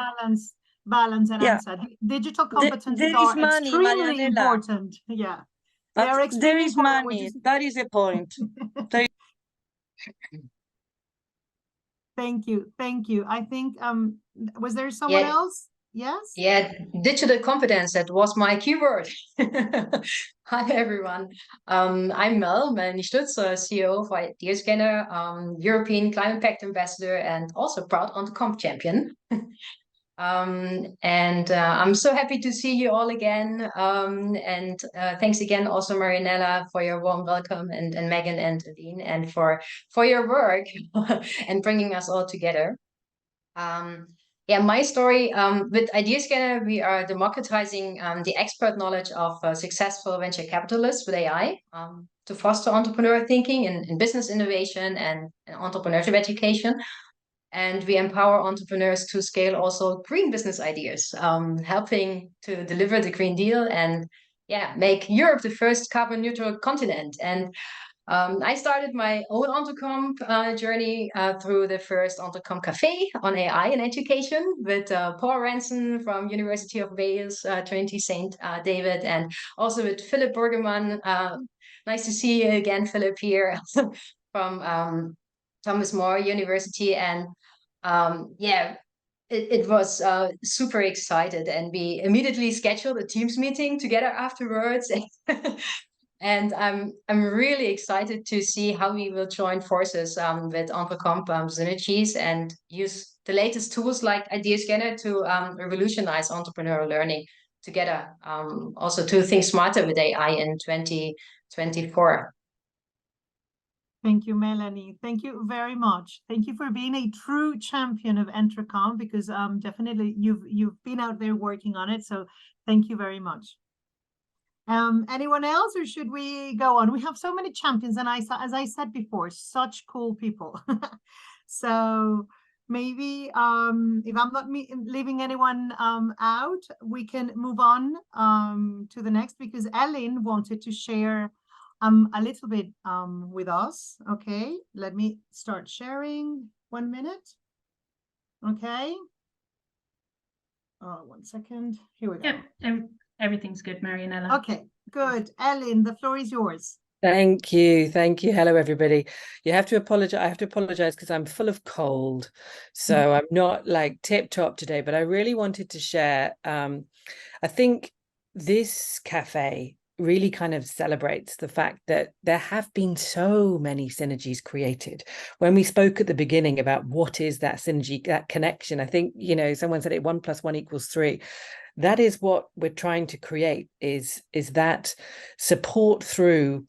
balance and answer. Digital competences there are is money, extremely Marianela. important. Yeah, they are extremely there is important. money. That is the point. Thank you. I think was there someone else? Yes. Yeah, digital competence, that was my keyword. Hi everyone. I'm Mel Stutzer, CEO for Ideascanner, European Climate Pact Ambassador, and also proud EntreComp champion. I'm so happy to see you all again. Thanks again also Marianela for your warm welcome, and Megan and Aline, and for your work and bringing us all together. Yeah, my story with Ideascanner, we are democratizing the expert knowledge of successful venture capitalists with AI to foster entrepreneurial thinking in business innovation and entrepreneurship education. And we empower entrepreneurs to scale also green business ideas, helping to deliver the Green Deal and make Europe the first carbon neutral continent. And I started my own EntreComp journey through the first EntreComp Café on AI and education with Paul Ranson from University of Wales, Trinity St. David, and also with Philip Bergerman. Nice to see you again, Philip, here from Thomas More University. And it was super excited, and we immediately scheduled a Teams meeting together afterwards. And I'm really excited to see how we will join forces with EntreComp Synergies and use the latest tools like Ideascanner to revolutionize entrepreneurial learning together. Also to think smarter with AI in 2024. Thank you, Melanie. Thank you very much. Thank you for being a true champion of EntreComp, because definitely you've been out there working on it. So thank you very much. Anyone else, or should we go on? We have so many champions, and as I said before, such cool people. So maybe if I'm not leaving anyone out, we can move on to the next, because Ellen wanted to share a little bit with us. Okay, let me start sharing. 1 minute. Okay. 1 second. Here we go. Yeah, everything's good, Marianela. Okay, good. Ellen, the floor is yours. Thank you. Hello, everybody. I have to apologize because I'm full of cold, so I'm not like tip top today, but I really wanted to share. I think this cafe really kind of celebrates the fact that there have been so many synergies created. When we spoke at the beginning about what is that synergy, that connection, I think, someone said it 1 + 1 = 3. That is what we're trying to create, is that support through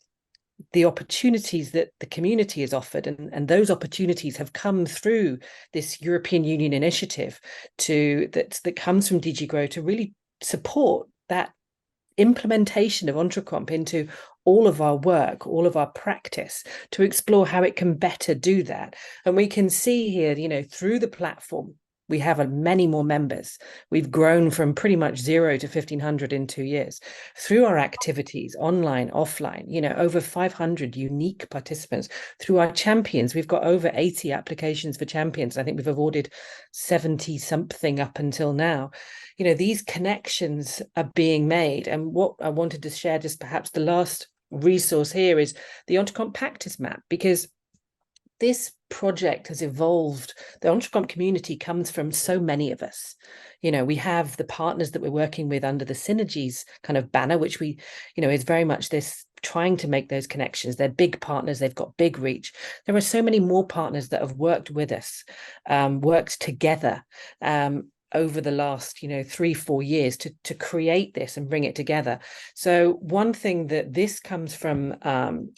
the opportunities that the community is offered, and those opportunities have come through this European Union initiative that comes from DG Grow to really support that implementation of EntreComp into all of our work, all of our practice, to explore how it can better do that. And we can see here, through the platform, we have many more members. We've grown from pretty much 0 to 1,500 in 2 years. Through our activities, online, offline, over 500 unique participants. Through our champions, we've got over 80 applications for champions. I think we've awarded 70 something up until now. These connections are being made. And what I wanted to share, just perhaps the last resource here, is the EntreComp practice map, because this project has evolved. The EntreComp community comes from so many of us. We have the partners that we're working with under the Synergies kind of banner, which we, is very much this trying to make those connections. They're big partners. They've got big reach. There are so many more partners that have worked with us, worked together, over the last 3-4 years to create this and bring it together. So one thing that this comes from,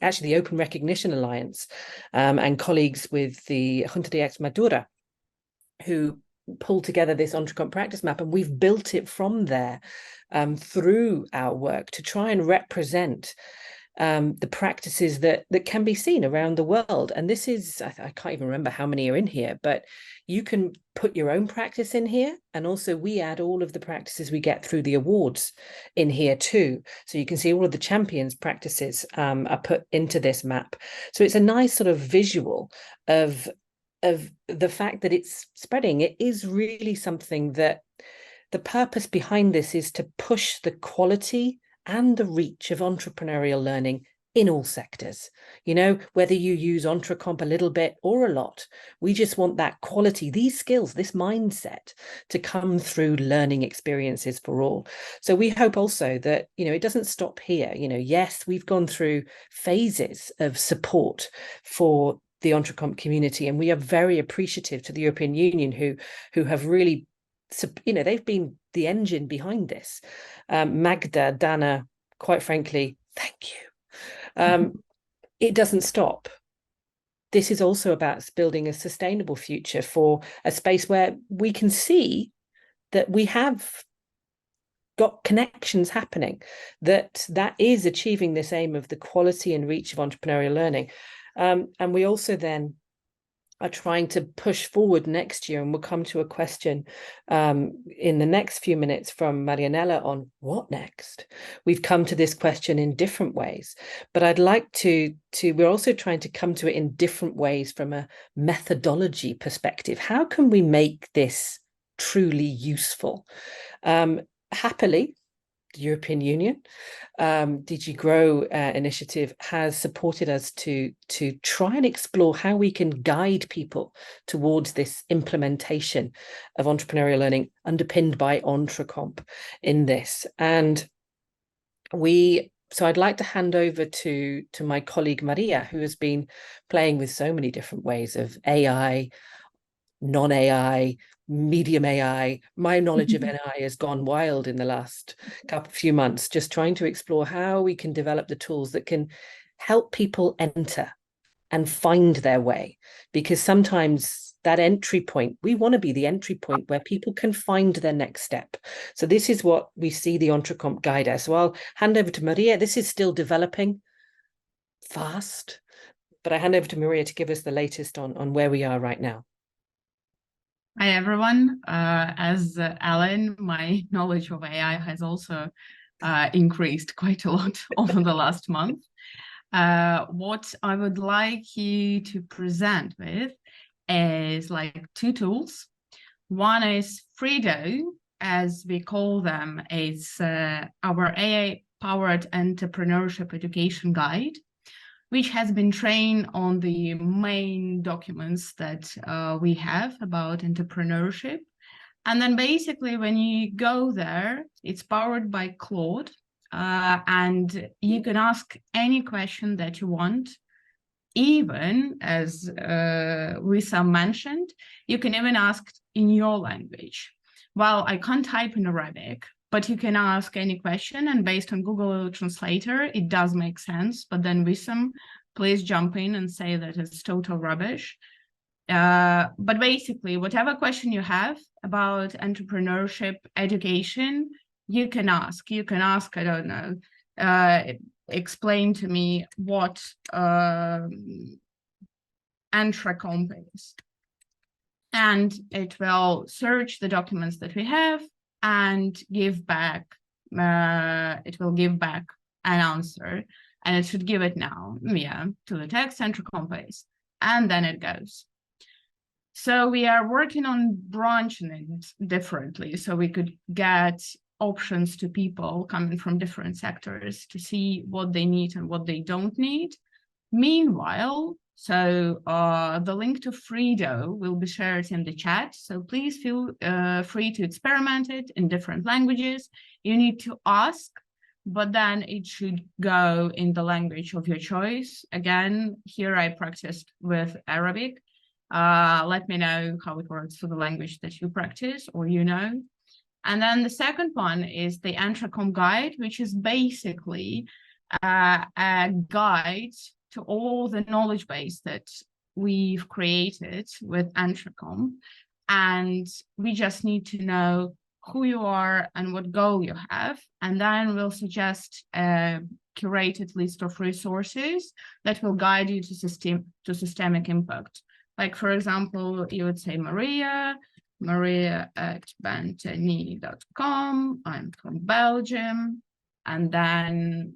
actually the Open Recognition Alliance, and colleagues with the Junta de Extremadura, who pulled together this EntreComp practice map, and we've built it from there through our work to try and represent the practices that can be seen around the world. And this is, I can't even remember how many are in here, but you can put your own practice in here. And also we add all of the practices we get through the awards in here too. So you can see all of the champions practices are put into this map. So it's a nice sort of visual of the fact that it's spreading. It is really something that the purpose behind this is to push the quality and the reach of entrepreneurial learning in all sectors. You know, whether you use EntreComp a little bit or a lot, we just want that quality, these skills, this mindset to come through learning experiences for all. So we hope also that, you know, it doesn't stop here. You know, yes, we've gone through phases of support for the EntreComp community, and we are very appreciative to the European Union who have really, you know, they've been the engine behind this. Magda, Dana, quite frankly, thank you. It doesn't stop. This is also about building a sustainable future for a space where we can see that we have got connections happening, that is achieving this aim of the quality and reach of entrepreneurial learning. And we also then are trying to push forward next year, and we'll come to a question in the next few minutes from Marianella on what next. We've come to this question in different ways, but I'd like to we're also trying to come to it in different ways from a methodology perspective. How can we make this truly useful? Happily, the European Union, DG Grow initiative has supported us to try and explore how we can guide people towards this implementation of entrepreneurial learning underpinned by EntreComp in this. And so I'd like to hand over to my colleague Maria, who has been playing with so many different ways of AI, non-AI, medium AI. My knowledge of NI has gone wild in the last few months, just trying to explore how we can develop the tools that can help people enter and find their way. Because sometimes that entry point, we want to be the entry point where people can find their next step. So this is what we see the EntreComp guide as. So I'll hand over to Maria. This is still developing fast, but I hand over to Maria to give us the latest on where we are right now. Hi, everyone. As Alan, my knowledge of AI has also increased quite a lot over the last month. What I would like you to present with is like two tools. One is Frido, as we call them. It's our AI-powered entrepreneurship education guide, which has been trained on the main documents that we have about entrepreneurship. And then basically when you go there, it's powered by Claude, and you can ask any question that you want. Even, as Wissam mentioned, you can even ask in your language. Well, I can't type in Arabic, but you can ask any question, and based on Google Translator, it does make sense. But then Wissam, please jump in and say that it's total rubbish. But basically, whatever question you have about entrepreneurship education, you can ask. You can ask, I don't know, explain to me what EntreComp is. And it will search the documents that we have and give back, it will give back an answer, and it should give it now, to the text EntreComp is, and then it goes. So we are working on branching it differently, so we could get options to people coming from different sectors to see what they need and what they don't need. Meanwhile, so the link to Frido will be shared in the chat. So please feel free to experiment it in different languages. You need to ask, but then it should go in the language of your choice. Again, here I practiced with Arabic. Let me know how it works for the language that you practice or you know. And then the second one is the EntreComp guide, which is basically a guide to all the knowledge base that we've created with EntreComp. and we just need to know who you are and what goal you have, and then we'll suggest a curated list of resources that will guide you to systemic impact. Like, for example, you would say Maria at bantany.com. I'm from Belgium. And then,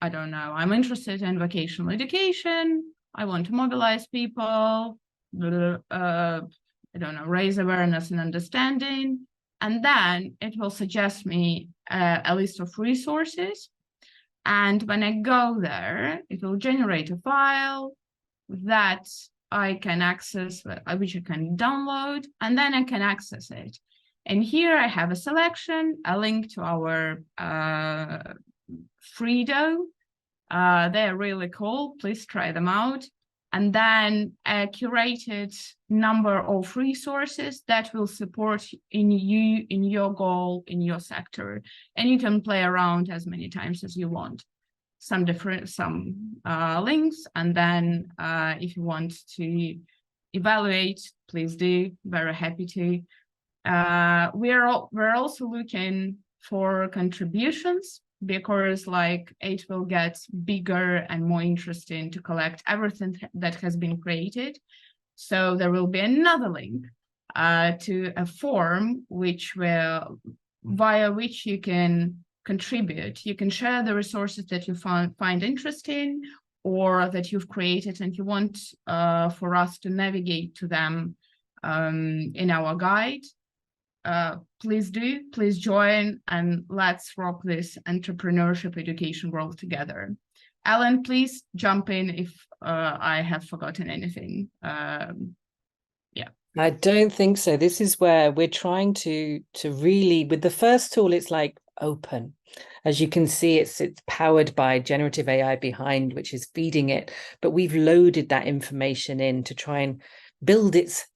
I don't know, I'm interested in vocational education. I want to mobilize people, I don't know, raise awareness and understanding. And then it will suggest me a list of resources. And when I go there, it will generate a file that I can access, which I can download, and then I can access it. And here I have a selection, a link to our Freedo. They're really cool. Please try them out. And then a curated number of resources that will support in your goal, in your sector. And you can play around as many times as you want. Some links, and then if you want to evaluate, please do. Very happy to. We're also looking for contributions, because it will get bigger and more interesting to collect everything that has been created. So there will be another link to a form via which you can contribute. You can share the resources that you find interesting or that you've created and you want for us to navigate to them in our guide. Please join, and let's rock this entrepreneurship education world together. Alan, please jump in if I have forgotten anything. Yeah. I don't think so. This is where we're trying to really, with the first tool, it's like open. As you can see, it's powered by generative AI behind, which is feeding it, but we've loaded that information in to try and build its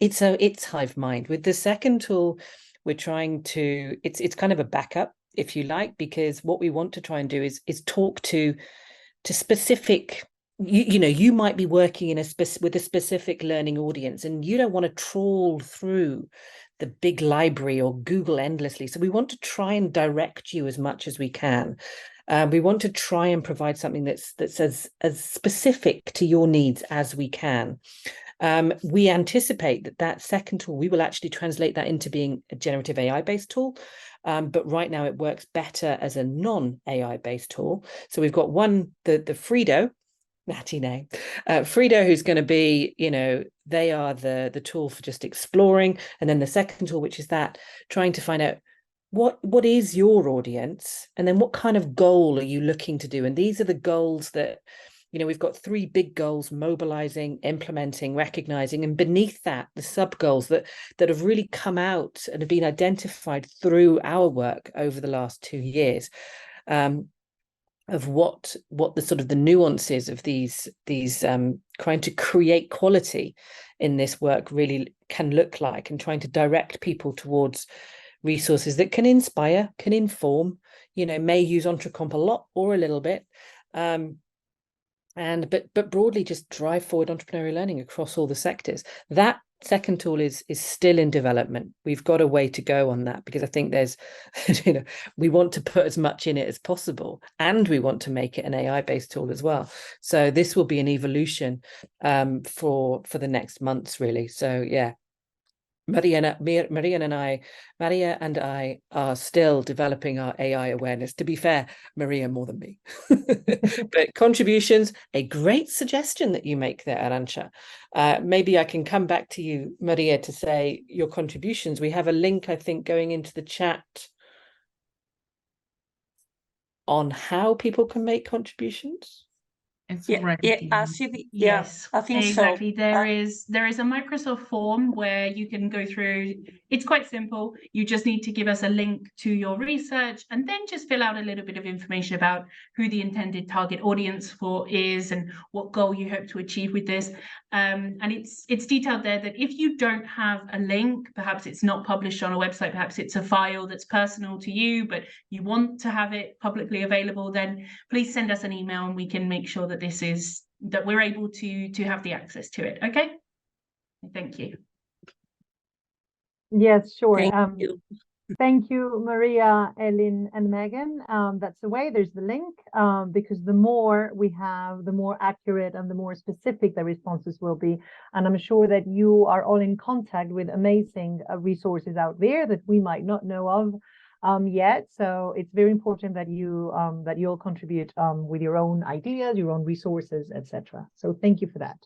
hive mind. With the second tool, we're trying to, it's kind of a backup, if you like, because what we want to try and do is talk to specific, you might be working with a specific learning audience, and you don't want to trawl through the big library or Google endlessly. So we want to try and direct you as much as we can. We want to try and provide something that's as specific to your needs as we can. We anticipate that second tool, we will actually translate that into being a generative AI based tool. But right now it works better as a non-AI based tool. So we've got one, the Freedo, natty name, Freedo, who's going to be, they are the tool for just exploring. And then the second tool, which is that trying to find out what is your audience, and then what kind of goal are you looking to do? And these are the goals that, we've got 3 big goals: mobilizing, implementing, recognizing, and beneath that, the sub goals that have really come out and have been identified through our work over the last 2 years, of what the sort of the nuances of these trying to create quality in this work really can look like, and trying to direct people towards resources that can inspire, can inform, may use EntreComp a lot or a little bit, but broadly just drive forward entrepreneurial learning across all the sectors. That second tool is still in development. We've got a way to go on that, because I think there's, we want to put as much in it as possible, and we want to make it an AI-based tool as well. So this will be an evolution for the next months, really. So yeah, Maria and I are still developing our AI awareness. To be fair, Maria more than me. But contributions, a great suggestion that you make there, Arantxa. Maybe I can come back to you, Maria, to say your contributions. We have a link, I think, going into the chat on how people can make contributions. It's Yes, I think exactly. so. There is a Microsoft form where you can go through. It's quite simple. You just need to give us a link to your research, and then just fill out a little bit of information about who the intended target audience for is and what goal you hope to achieve with this. And it's detailed there that if you don't have a link, perhaps it's not published on a website, perhaps it's a file that's personal to you, but you want to have it publicly available, then please send us an email and we can make sure that we're able to have the access to it. Okay, thank you. Yes, sure. Thank you. Thank you, Maria, Ellen, and Megan. That's the way. There's the link, because the more we have, the more accurate and the more specific the responses will be. And I'm sure that you are all in contact with amazing resources out there that we might not know of yet. So it's very important that you all contribute with your own ideas, your own resources, etc. So thank you for that.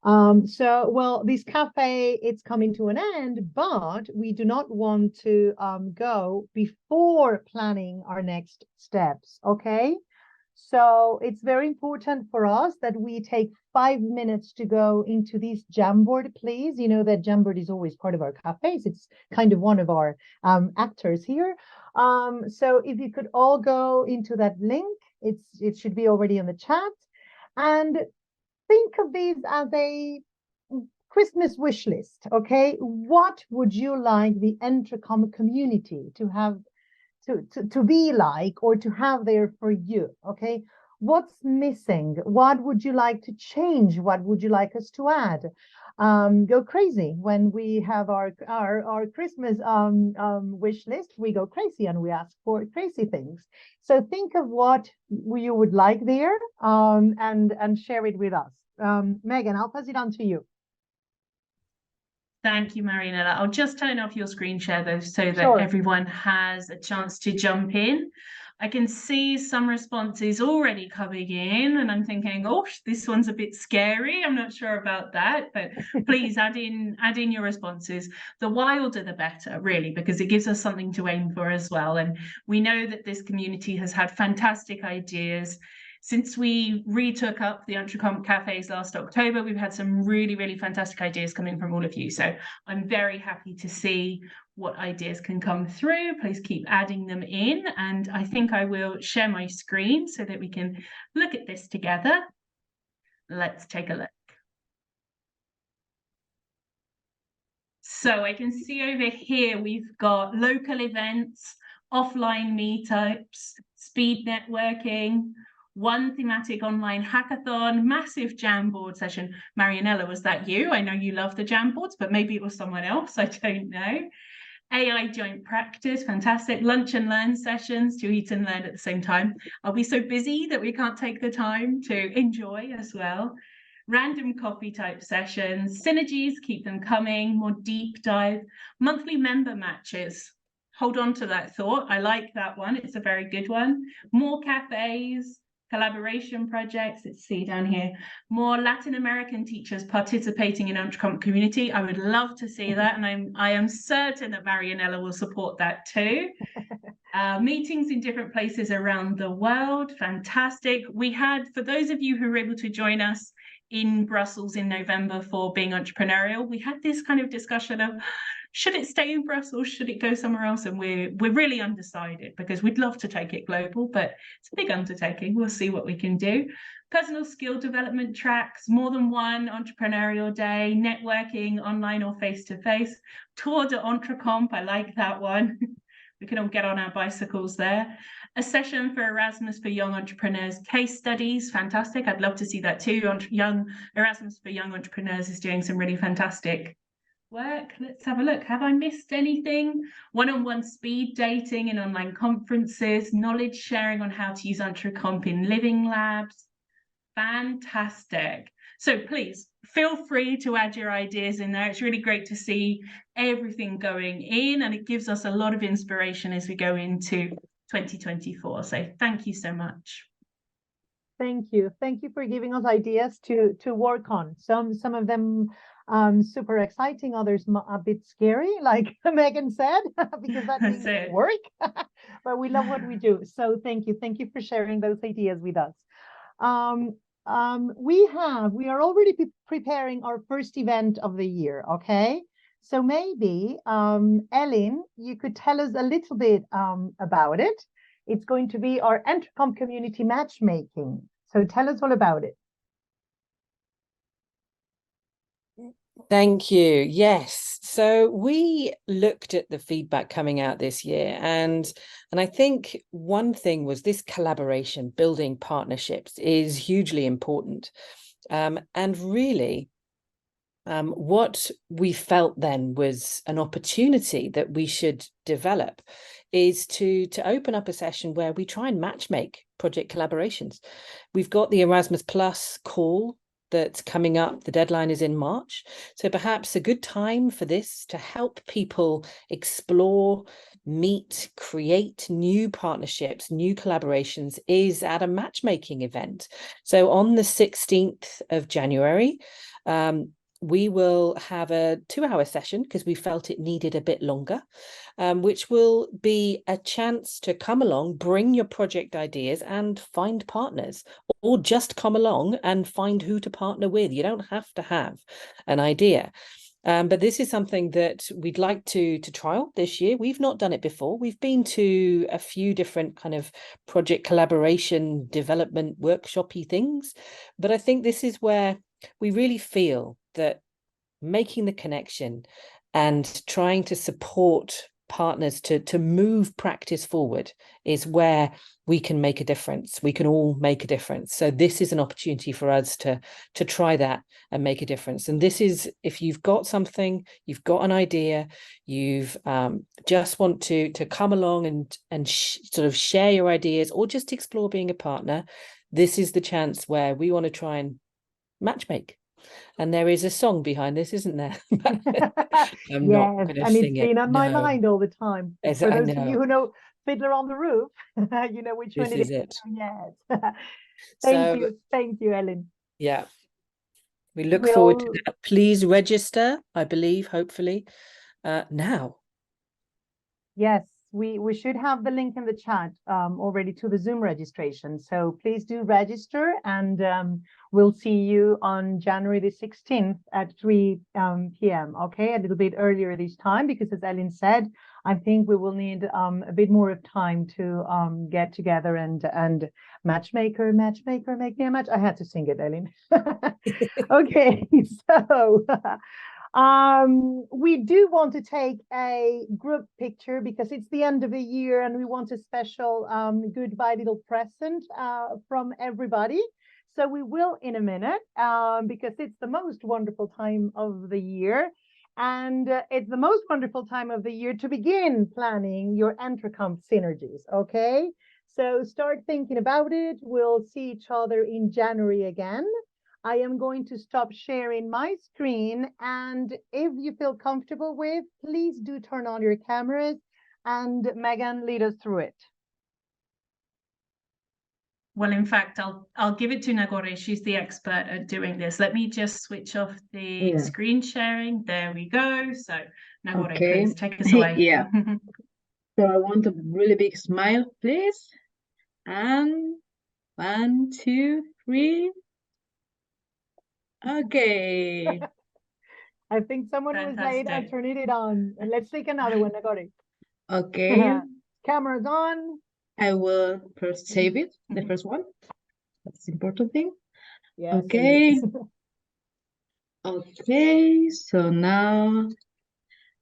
Well, this cafe, it's coming to an end, but we do not want to go before planning our next steps, okay? So it's very important for us that we take 5 minutes to go into this Jamboard, please. You know that Jamboard is always part of our cafes. It's kind of one of our actors here. So if you could all go into that link, it should be already in the chat. And think of these as a Christmas wish list, okay? What would you like the EntreComp community to have, to be like, or to have there for you, okay? What's missing? What would you like to change? What would you like us to add? Go crazy when we have our Christmas wish list. We go crazy and we ask for crazy things. So think of what you would like there, and share it with us. Megan, I'll pass it on to you. Thank you, Marianella. I'll just turn off your screen share though, so that Sure. everyone has a chance to jump in. I can see some responses already coming in, and I'm thinking, oh, this one's a bit scary. I'm not sure about that, but please add in your responses. The wilder the better, really, because it gives us something to aim for as well. And we know that this community has had fantastic ideas. Since we retook up the EntreComp cafes last October, we've had some really, really fantastic ideas coming from all of you. So I'm very happy to see what ideas can come through. Please keep adding them in. And I think I will share my screen so that we can look at this together. Let's take a look. So I can see over here, we've got local events, offline meetups, speed networking, one thematic online hackathon, massive Jamboard session. Marianella, was that you? I know you love the Jamboards, but maybe it was someone else. I don't know. AI joint practice, fantastic. Lunch and learn sessions to eat and learn at the same time. Are we so busy that we can't take the time to enjoy as well? Random coffee type sessions, synergies, keep them coming, more deep dive, monthly member matches. Hold on to that thought. I like that one. It's a very good one. More cafes, collaboration projects. Let's see down here. More Latin American teachers participating in EntreComp community. I would love to see that. And I am certain that Marianella will support that too. Meetings in different places around the world. Fantastic. We had, for those of you who were able to join us in Brussels in November for Being Entrepreneurial, we had this kind of discussion of, should it stay in Brussels? Should it go somewhere else? And we're really undecided, because we'd love to take it global, but it's a big undertaking. We'll see what we can do. Personal skill development tracks, more than one entrepreneurial day, networking online or face-to-face, tour de EntreComp. I like that one. We can all get on our bicycles there. A session for Erasmus for Young Entrepreneurs case studies. Fantastic. I'd love to see that too. Erasmus for Young Entrepreneurs is doing some really fantastic work. Let's have a look. Have I missed anything? One-on-one speed dating in online conferences, knowledge sharing on how to use EntreComp in living labs. Fantastic. So please feel free to add your ideas in there. It's really great to see everything going in, and it gives us a lot of inspiration as we go into 2024. So thank you so much. Thank you. Thank you for giving us ideas to work on. Some of them super exciting, others a bit scary, like Megan said, because that means work. But we love what we do. So thank you. Thank you for sharing those ideas with us. We are already preparing our first event of the year, okay? So maybe, Ellen, you could tell us a little bit about it. It's going to be our EntreComp community matchmaking. So tell us all about it. Thank you. Yes. So we looked at the feedback coming out this year, and I think one thing was this collaboration, building partnerships is hugely important. And really, what we felt then was an opportunity that we should develop is to open up a session where we try and matchmake project collaborations. We've got the Erasmus Plus call that's coming up. The deadline is in March. So perhaps a good time for this to help people explore, meet, create new partnerships, new collaborations is at a matchmaking event. So on the 16th of January, we will have a 2-hour session because we felt it needed a bit longer, which will be a chance to come along, bring your project ideas and find partners, or just come along and find who to partner with. You don't have to have an idea. But this is something that we'd like to trial this year. We've not done it before. We've been to a few different kind of project collaboration development workshopy things, but I think this is where we really feel that making the connection and trying to support partners to move practice forward is where we can make a difference. We can all make a difference. So this is an opportunity for us to try that and make a difference. And this is, if you've got something, you've got an idea, you've just want to come along and sort of share your ideas or just explore being a partner, this is the chance where we want to try and matchmake. And there is a song behind this, isn't there? I'm not going to and sing it's been on my no. mind all the time. Yes, For I those of you who know Fiddler on the Roof, you know which one it is. It. Yes. Thank you, Ellen. Yeah, we look forward to that. Please register, I believe, hopefully, now. Yes, we should have the link in the chat already to the Zoom registration. So please do register, and we'll see you on January the 16th at 3 p.m. Okay, a little bit earlier this time, because as Ellen said, I think we will need a bit more of time to get together and matchmaker, make me a match. I had to sing it, Ellen. Okay, so we do want to take a group picture because it's the end of the year and we want a special goodbye little present from everybody. So we will in a minute because it's the most wonderful time of the year. And it's the most wonderful time of the year to begin planning your EntreComp Synergies, okay? So start thinking about it. We'll see each other in January again. I am going to stop sharing my screen, and if you feel comfortable with, please do turn on your cameras, and Megan, lead us through it. Well, in fact, I'll give it to Nagore. She's the expert at doing this. Let me just switch off the screen sharing. There we go. So Nagore, please take us away. Yeah. So I want a really big smile, please. And 1, 2, 3. Okay. I think someone was late. I turned it on. And let's take another one. I got it. Okay. Camera's on. I will first save it, the first one. That's the important thing. Yes. Okay. Okay, so now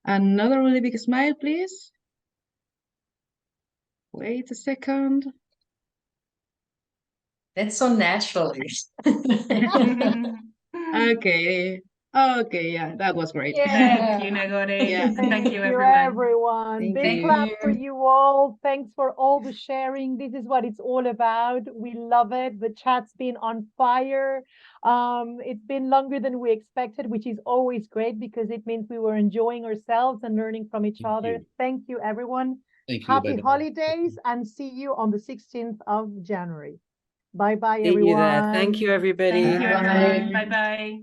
another really big smile, please. Wait a second. That's so natural. Okay. Okay, yeah, that was great. Thank you, Nagore. Yeah. Thank you, everyone. Big clap for you all. Thanks for all the sharing. This is what it's all about. We love it. The chat's been on fire. It's been longer than we expected, which is always great because it means we were enjoying ourselves and learning from each other. Thank you, everyone. Thank you. Happy holidays, and see you on the 16th of January. Bye-bye, See everyone. you there. Thank you, everybody. Thank you, everyone. Bye-bye.